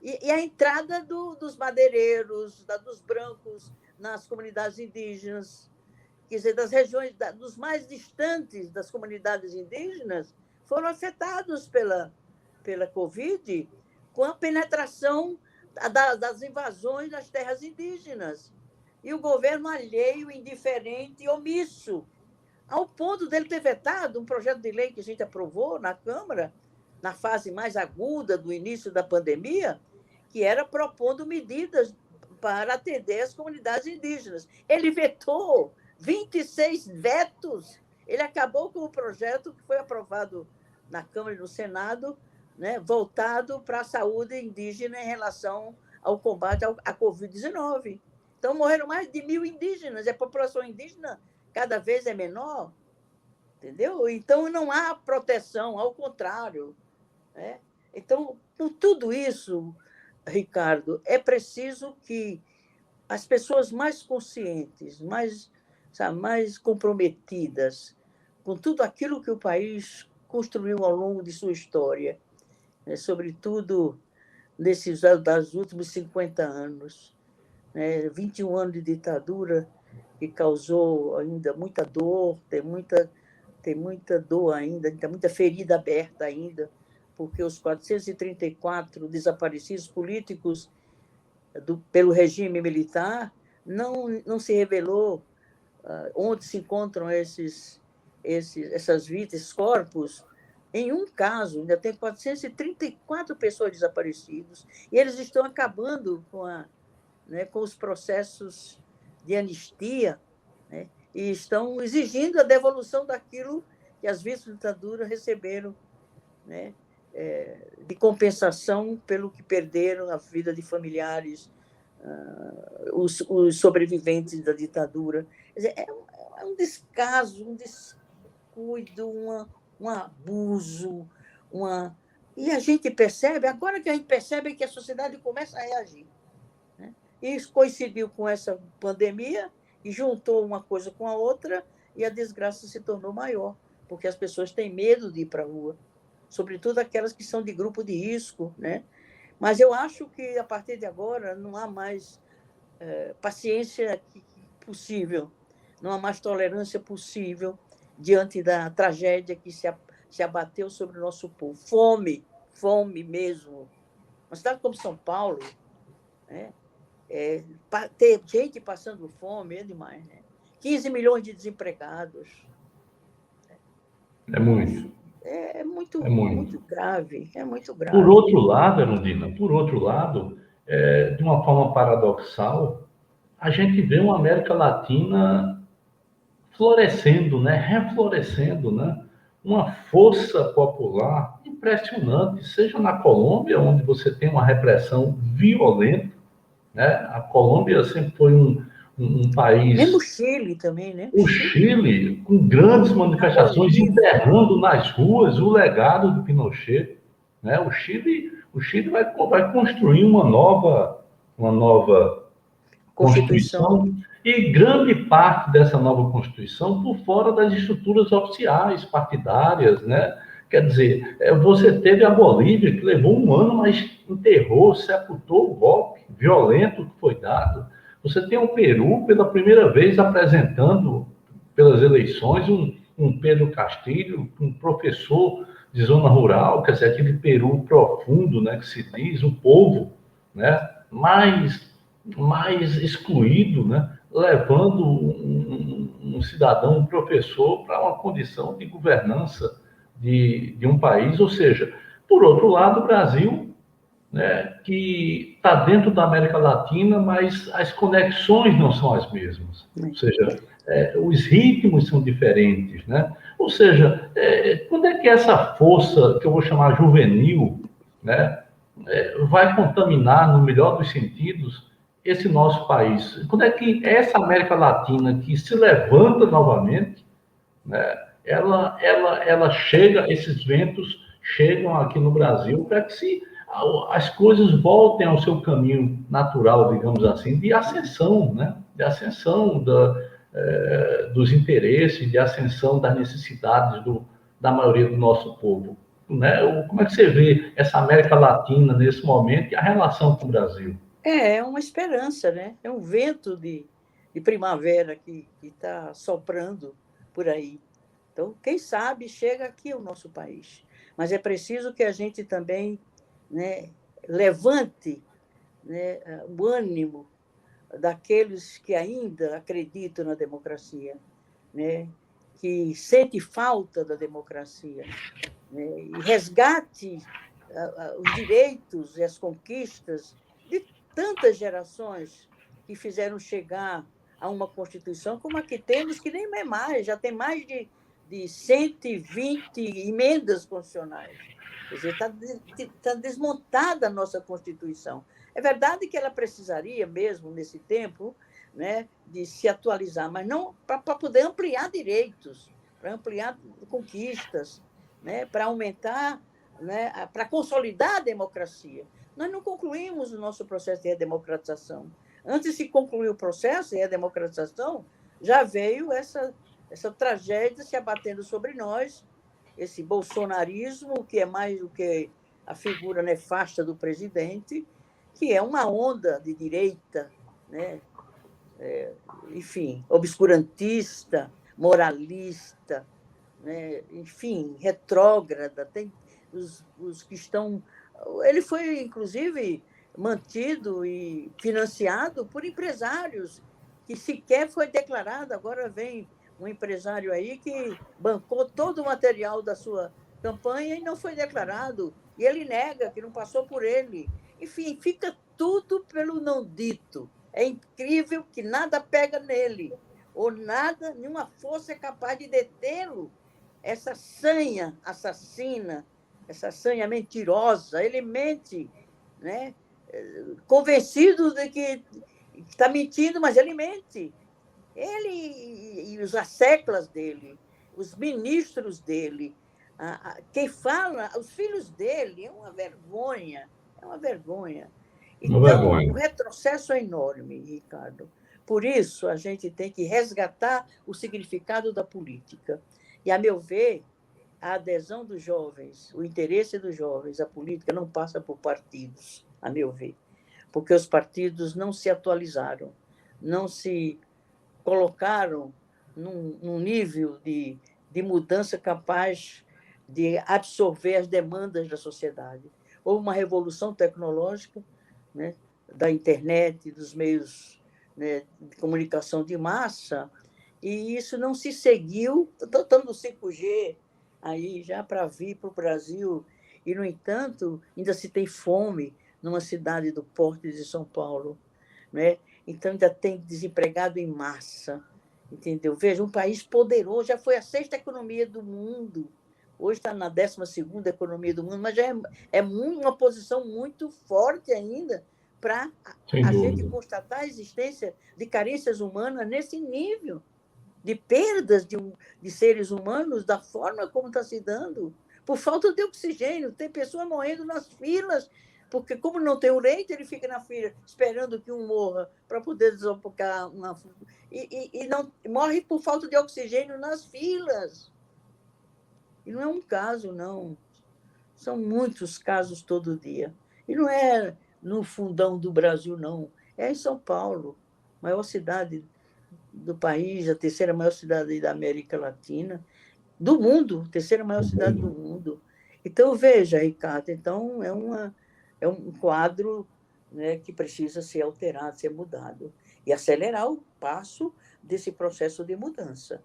e a entrada dos madeireiros, dos brancos nas comunidades indígenas, quer dizer, das regiões dos mais distantes das comunidades indígenas, foram afetados pela Covid, com a penetração das invasões das terras indígenas. E o governo alheio, indiferente e omisso, ao ponto dele ter vetado um projeto de lei que a gente aprovou na Câmara, na fase mais aguda do início da pandemia, que era propondo medidas para atender as comunidades indígenas. Ele vetou 26 vetos. Ele acabou com o projeto que foi aprovado na Câmara e no Senado, né, voltado para a saúde indígena em relação ao combate à Covid-19. Então, morreram mais de 1.000 indígenas, e a população indígena cada vez é menor, entendeu? Então, não há proteção, ao contrário, né? Então, com tudo isso, Ricardo, é preciso que as pessoas mais conscientes, mais comprometidas com tudo aquilo que o país construiu ao longo de sua história, né, sobretudo das últimos 50 anos, né, 21 anos de ditadura que causou ainda muita dor, tem muita dor ainda, tem muita ferida aberta ainda, porque os 434 desaparecidos políticos pelo regime militar não se revelou onde se encontram essas vítimas, esses corpos. Em um caso, ainda tem 434 pessoas desaparecidas, e eles estão acabando com os processos de anistia, né, e estão exigindo a devolução daquilo que as vítimas da ditadura receberam, né, de compensação pelo que perderam, a vida de familiares, os sobreviventes da ditadura. Quer dizer, é um descaso, um descuido, um abuso, e a gente percebe, agora que a gente percebe que a sociedade começa a reagir, né? Isso coincidiu com essa pandemia e juntou uma coisa com a outra, e a desgraça se tornou maior, porque as pessoas têm medo de ir para a rua, sobretudo aquelas que são de grupo de risco, né? Mas eu acho que, a partir de agora, não há mais paciência possível, não há mais tolerância possível diante da tragédia que se abateu sobre o nosso povo. Fome mesmo. Uma cidade como São Paulo, né? Ter gente passando fome é demais, né? 15 milhões de desempregados. É muito. É muito, É muito. muito grave, é muito grave. Por outro lado, Erundina, de uma forma paradoxal, a gente vê uma América Latina florescendo, né? Reflorescendo, né? Uma força popular impressionante, seja na Colômbia, onde você tem uma repressão violenta, né? A Colômbia sempre foi um país... Mesmo o Chile também, né? O Chile, com grandes manifestações, enterrando nas ruas o legado do Pinochet, né? O Chile vai construir uma nova Constituição, e grande parte dessa nova Constituição por fora das estruturas oficiais, partidárias, né? Quer dizer, você teve a Bolívia, que levou um ano, mas enterrou, sepultou o golpe violento que foi dado. Você tem o Peru, pela primeira vez, apresentando, pelas eleições, um Pedro Castilho, um professor de zona rural, quer dizer, aquele Peru profundo, né, que se diz, um povo, né, mais excluído, né, levando um cidadão, um professor, para uma condição de governança de um país. Ou seja, por outro lado, o Brasil, né, que está dentro da América Latina, mas as conexões não são as mesmas. Ou seja, os ritmos são diferentes, né? Ou seja, quando é que essa força, que eu vou chamar juvenil, né, vai contaminar, no melhor dos sentidos, esse nosso país? Quando é que essa América Latina, que se levanta novamente, né, ela chega, esses ventos chegam aqui no Brasil para que as coisas voltem ao seu caminho natural, digamos assim, de ascensão, né? De ascensão dos interesses, de ascensão das necessidades da maioria do nosso povo, né? Como é que você vê essa América Latina nesse momento e a relação com o Brasil? É uma esperança, né? É um vento de primavera que está soprando por aí. Então, quem sabe chega aqui ao nosso país. Mas é preciso que a gente também, né, levante, né, o ânimo daqueles que ainda acreditam na democracia, né, que sente falta da democracia, né, e resgate os direitos e as conquistas de tantas gerações que fizeram chegar a uma Constituição como a que temos, que nem é mais, já tem mais de 120 emendas constitucionais. Quer dizer, tá desmontada a nossa Constituição. É verdade que ela precisaria mesmo, nesse tempo, né, de se atualizar, mas não para poder ampliar direitos, para ampliar conquistas, né, para aumentar, né, para consolidar a democracia. Nós não concluímos o nosso processo de redemocratização. Antes de se concluir o processo de redemocratização, já veio essa tragédia se abatendo sobre nós, esse bolsonarismo, que é mais do que a figura nefasta do presidente, que é uma onda de direita, né? Enfim, obscurantista, moralista, né? Enfim, retrógrada. Tem os que estão. Ele foi, inclusive, mantido e financiado por empresários que sequer foi declarado. Agora vem um empresário aí que bancou todo o material da sua campanha e não foi declarado. E ele nega que não passou por ele. Enfim, fica tudo pelo não dito. É incrível que nada pega nele, ou nada, nenhuma força é capaz de detê-lo. Essa sanha assassina, essa sanha mentirosa, ele mente, né? Convencido de que está mentindo, mas ele mente. Ele e os asseclas dele, os ministros dele, quem fala, os filhos dele, é uma vergonha, é uma vergonha. Uma Então, o vergonha. retrocesso é enorme, Ricardo. Por isso, a gente tem que resgatar o significado da política. E, a meu ver, a adesão dos jovens, o interesse dos jovens à política não passa por partidos, a meu ver, porque os partidos não se atualizaram, não se colocaram num nível de mudança capaz de absorver as demandas da sociedade. Houve uma revolução tecnológica, né, da internet, dos meios, né, de comunicação de massa, e isso não se seguiu, tanto o 5G aí já para vir para o Brasil, e, no entanto, ainda se tem fome numa cidade do porte de São Paulo, né? Então, ainda tem desempregado em massa, entendeu? Veja, um país poderoso, já foi a 6ª economia do mundo, hoje está na 12ª economia do mundo, mas já é uma posição muito forte ainda para Sem a gente dúvida. constatar a existência de carências humanas nesse nível, de perdas de seres humanos da forma como está se dando, por falta de oxigênio. Tem pessoas morrendo nas filas, porque, como não tem o leite, ele fica na fila esperando que um morra para poder desopilar uma. E não morre por falta de oxigênio nas filas. E não é um caso, não. São muitos casos todo dia. E não é no fundão do Brasil, não. É em São Paulo, maior cidade do país, a 3ª maior cidade da América Latina, do mundo, 3ª maior cidade do mundo. Então, veja, Ricardo, então é um quadro, né, que precisa ser alterado, ser mudado, e acelerar o passo desse processo de mudança.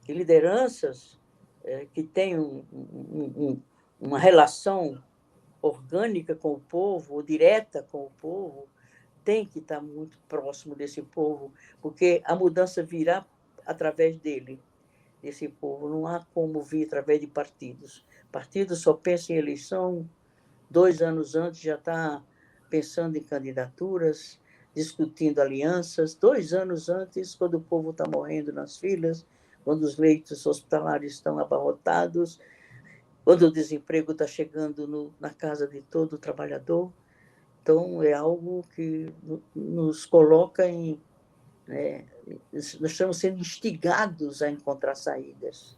Que lideranças que tenham uma relação orgânica com o povo, ou direta com o povo, tem que estar muito próximo desse povo, porque a mudança virá através dele, desse povo. Não há como vir através de partidos. Partidos só pensam em eleição, 2 anos antes já está pensando em candidaturas, discutindo alianças, 2 anos antes, quando o povo está morrendo nas filas, quando os leitos hospitalares estão abarrotados, quando o desemprego está chegando na casa de todo trabalhador. Então, é algo que nos coloca em. Né, nós estamos sendo instigados a encontrar saídas.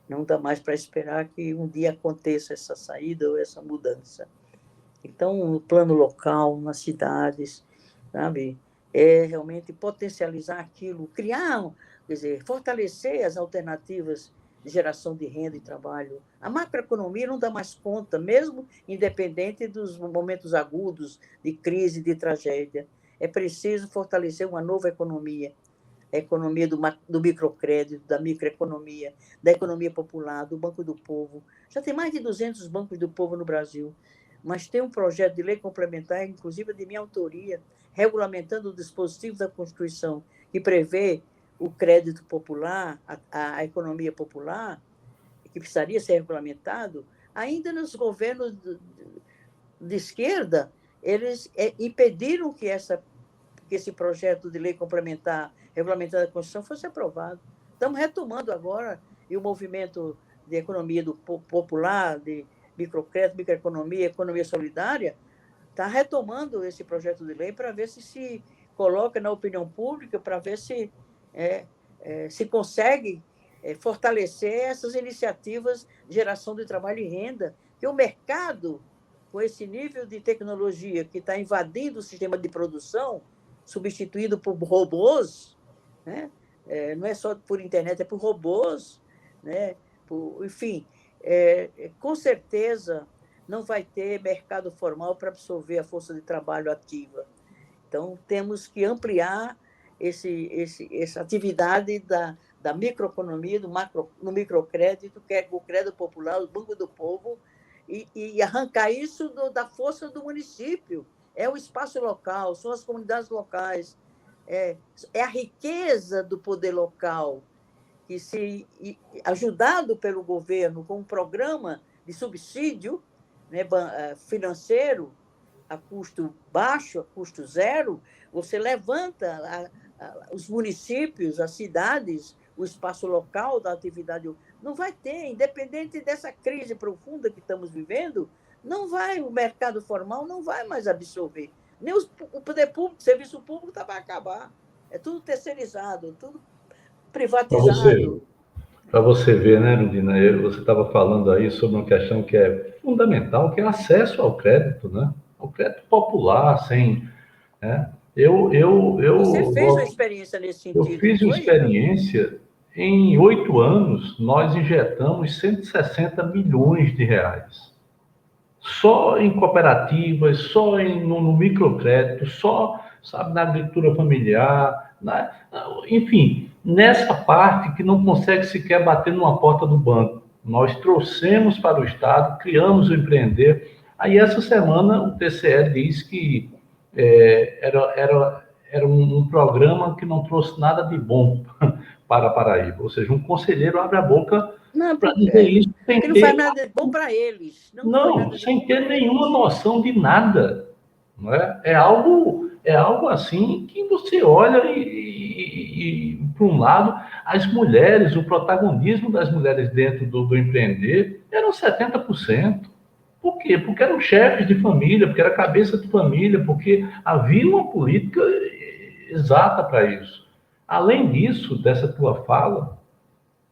Não dá mais para esperar que um dia aconteça essa saída ou essa mudança. Então, no plano local, nas cidades, sabe, é realmente potencializar aquilo, criar, quer dizer, fortalecer as alternativas de geração de renda e trabalho. A macroeconomia não dá mais conta, mesmo independente dos momentos agudos de crise, de tragédia. É preciso fortalecer uma nova economia, a economia do microcrédito, da microeconomia, da economia popular, do Banco do Povo. Já tem mais de 200 bancos do povo no Brasil. mas tem um projeto de lei complementar, inclusive de minha autoria, regulamentando o dispositivo da Constituição que prevê o crédito popular, a economia popular, que precisaria ser regulamentado. Ainda nos governos de esquerda, eles impediram que esse projeto de lei complementar, regulamentando a Constituição, fosse aprovado. Estamos retomando agora, e o movimento de economia popular, de microcrédito, microeconomia, economia solidária, está retomando esse projeto de lei para ver se coloca na opinião pública, para ver se se consegue fortalecer essas iniciativas de geração de trabalho e renda, que o mercado, com esse nível de tecnologia que está invadindo o sistema de produção, substituído por robôs, né? Não é só por internet, é por robôs, né? Enfim, com certeza não vai ter mercado formal para absorver a força de trabalho ativa. Então, temos que ampliar essa atividade da microeconomia, no microcrédito, que é o crédito popular, o Banco do Povo, e arrancar isso da força do município. É o espaço local, são as comunidades locais, é a riqueza do poder local, que, ajudado pelo governo com um programa de subsídio, né, financeiro, a custo baixo, a custo zero, você levanta os municípios, as cidades, o espaço local da atividade. Não vai ter, independente dessa crise profunda que estamos vivendo, não vai, o mercado formal não vai mais absorver. Nem o poder público, o serviço público vai acabar. É tudo terceirizado, tudo privatizado. Para você ver, né, Ludina, você estava falando aí sobre uma questão que é fundamental, que é acesso ao crédito, né? Ao crédito popular, sem... Né? Você fez uma experiência nesse sentido? Eu fiz uma experiência, em 8 anos, nós injetamos 160 milhões de reais. Só em cooperativas, só no microcrédito, só, sabe, na agricultura familiar, enfim, nessa parte que não consegue sequer bater numa porta do banco. Nós trouxemos para o Estado, criamos o Empreender. Aí, essa semana, o TCE diz que era um programa que não trouxe nada de bom para a Paraíba. Ou seja, um conselheiro abre a boca para dizer isso sem não faz nada de bom para eles. Não, sem ter nenhuma noção de nada. Não é? É algo assim que você olha e por um lado, as mulheres, o protagonismo das mulheres dentro do empreender eram 70%. Por quê? Porque eram chefes de família, porque era cabeça de família, porque havia uma política exata para isso. Além disso, dessa tua fala,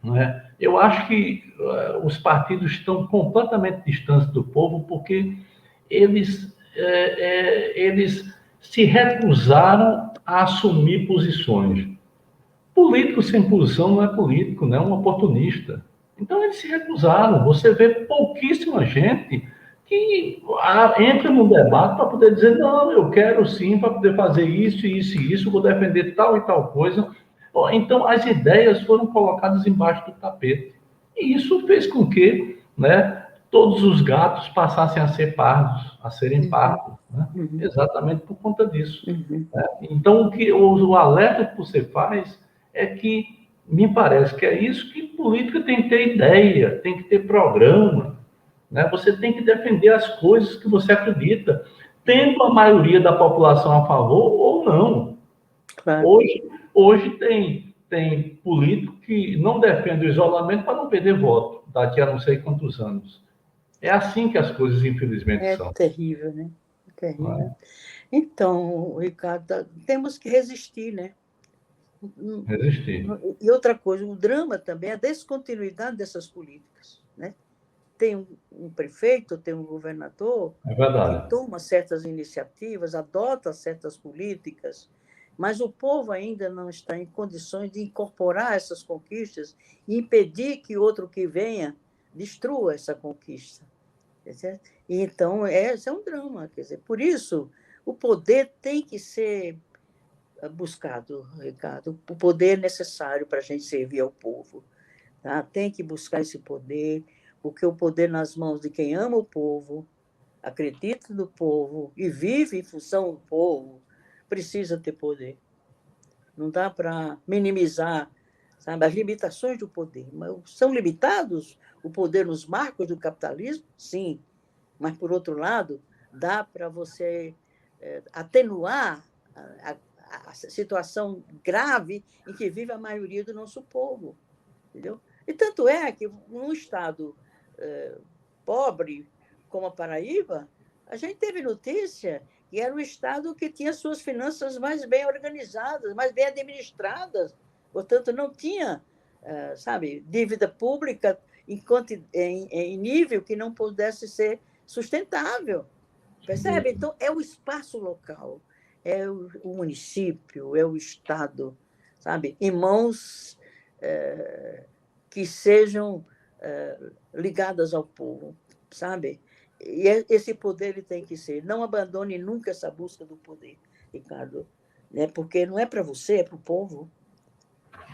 não é? Eu acho que os partidos estão completamente distantes do povo porque eles se recusaram a assumir posições. Político sem posição não é político, não é um oportunista. Então, eles se recusaram. Você vê pouquíssima gente que entra no debate para poder dizer, não, eu quero sim, para poder fazer isso, isso e isso, vou defender tal e tal coisa. Então, as ideias foram colocadas embaixo do tapete. E isso fez com que, né, todos os gatos passassem a ser pardos, a serem pardos, né? Exatamente por conta disso. Né? Então, o alerta que você faz é que me parece que é isso que política tem que ter ideia, tem que ter programa, né? Você tem que defender as coisas que você acredita, tendo a maioria da população a favor ou não. Claro. Hoje tem político que não defende o isolamento para não perder voto daqui a não sei quantos anos. É assim que as coisas, infelizmente, são. É terrível, né? É terrível. Então, Ricardo, temos que resistir, né? Resistir. E outra coisa, o drama também é a descontinuidade dessas políticas, né? Tem um prefeito, tem um governador que toma certas iniciativas, adota certas políticas, mas o povo ainda não está em condições de incorporar essas conquistas e impedir que outro que venha destrua essa conquista. Certo? E então, esse é um drama. Quer dizer, por isso, o poder tem que ser buscado, Ricardo. O poder é necessário para a gente servir ao povo. Tá? Tem que buscar esse poder, porque o poder nas mãos de quem ama o povo, acredita no povo e vive em função do povo, precisa ter poder. Não dá para minimizar, sabe, as limitações do poder. São limitados o poder nos marcos do capitalismo? Sim. Mas, por outro lado, dá para você atenuar a situação grave em que vive a maioria do nosso povo. Entendeu? E tanto é que, num estado pobre como a Paraíba, a gente teve notícia que era um estado que tinha suas finanças mais bem organizadas, mais bem administradas, portanto, não tinha, sabe, dívida pública em nível que não pudesse ser sustentável. Percebe? Então, é o espaço local, é o município, é o Estado, sabe? Em mãos que sejam ligadas ao povo, sabe? E esse poder ele tem que ser. Não abandone nunca essa busca do poder, Ricardo, né? Porque não é para você, é para o povo.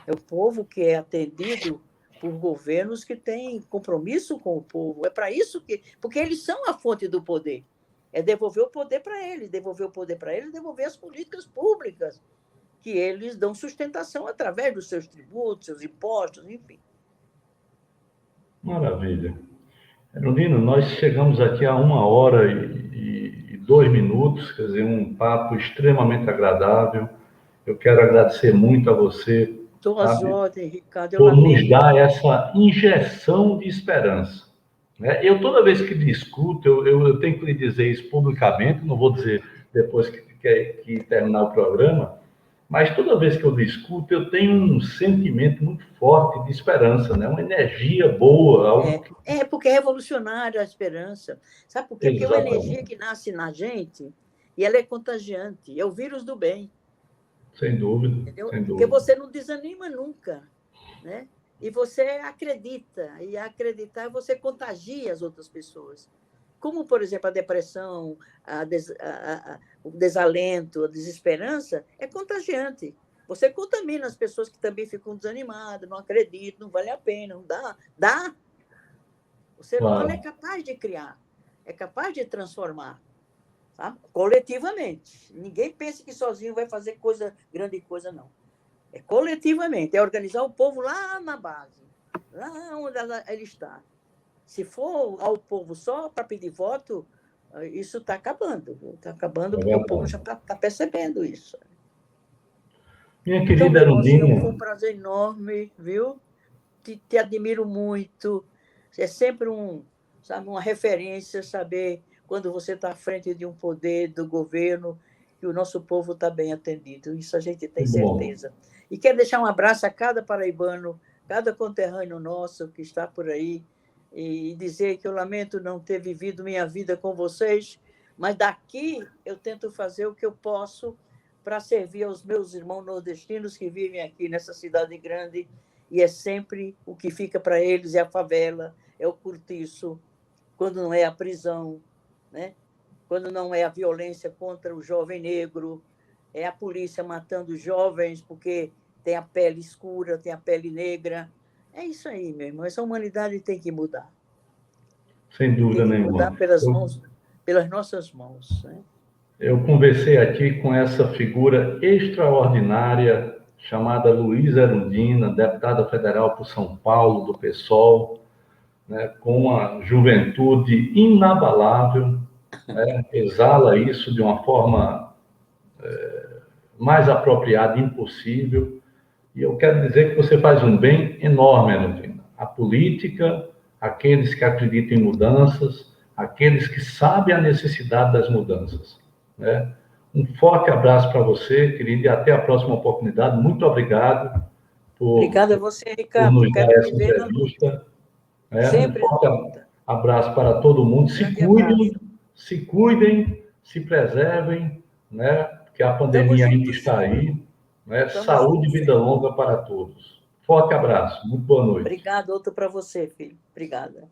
É o povo que é atendido por governos que têm compromisso com o povo. É para isso que... Porque eles são a fonte do poder. É devolver o poder para eles, devolver o poder para eles, devolver as políticas públicas, que eles dão sustentação através dos seus tributos, seus impostos, enfim. Maravilha. Erundina, nós chegamos aqui a 1 hora e 2 minutos, quer dizer, um papo extremamente agradável. Eu quero agradecer muito a você, Estou às ordens, Ricardo, eu por nos lamento. dar essa injeção de esperança. Né? Eu, toda vez que discuto, eu tenho que lhe dizer isso publicamente, não vou dizer depois que terminar o programa, mas toda vez que eu discuto, eu tenho um sentimento muito forte de esperança, né? Uma energia boa. Algo que... Porque é revolucionária a esperança. Sabe por quê? Porque é uma energia que nasce na gente e ela é contagiante. É o vírus do bem. Sem dúvida, entendeu? sem dúvida. Porque você não desanima nunca, né? E você acredita. E acreditar, você contagia as outras pessoas. Como, por exemplo, a depressão, o desalento, a desesperança, é contagiante. Você contamina as pessoas que também ficam desanimadas, não acreditam, não vale a pena, não dá. Dá. O ser humano é capaz de criar, é capaz de transformar, tá? Coletivamente. Ninguém pensa que sozinho vai fazer grande coisa, não. É coletivamente, é organizar o povo lá na base, lá onde ele está. Se for ao povo só para pedir voto, isso está acabando. Está acabando porque o povo já está percebendo isso. Minha querida Erundina, foi um prazer enorme, viu? Te admiro muito. É sempre uma referência saber quando você está à frente de um poder, do governo, que o nosso povo está bem atendido. Isso a gente tem certeza. E quero deixar um abraço a cada paraibano, cada conterrâneo nosso que está por aí, e dizer que eu lamento não ter vivido minha vida com vocês, mas daqui eu tento fazer o que eu posso para servir aos meus irmãos nordestinos que vivem aqui nessa cidade grande, e é sempre o que fica para eles, é a favela, é o cortiço, quando não é a prisão, né? Quando não é a violência contra o jovem negro, é a polícia matando jovens porque tem a pele escura, tem a pele negra. É isso aí, meu irmão. Essa humanidade tem que mudar. Sem dúvida nenhuma. Mudar pelas nossas mãos. Né? Eu conversei aqui com essa figura extraordinária chamada Luísa Erundina, deputada federal por São Paulo, do PSOL, né, com uma juventude inabalável, né, exala isso de uma forma mais apropriada impossível. E eu quero dizer que você faz um bem enorme, Erundina. A política, aqueles que acreditam em mudanças, aqueles que sabem a necessidade das mudanças. Né? Um forte abraço para você, querido, e até a próxima oportunidade. Muito obrigado Obrigada a você, Ricardo. por nos dar essa entrevista. Sempre um forte abraço para todo mundo. Se cuidem, se preservem, né? Porque a pandemia ainda está aí. Né? Saúde e vida longa para todos. Forte abraço. Muito boa noite. Obrigado. Outro para você, filho. Obrigada.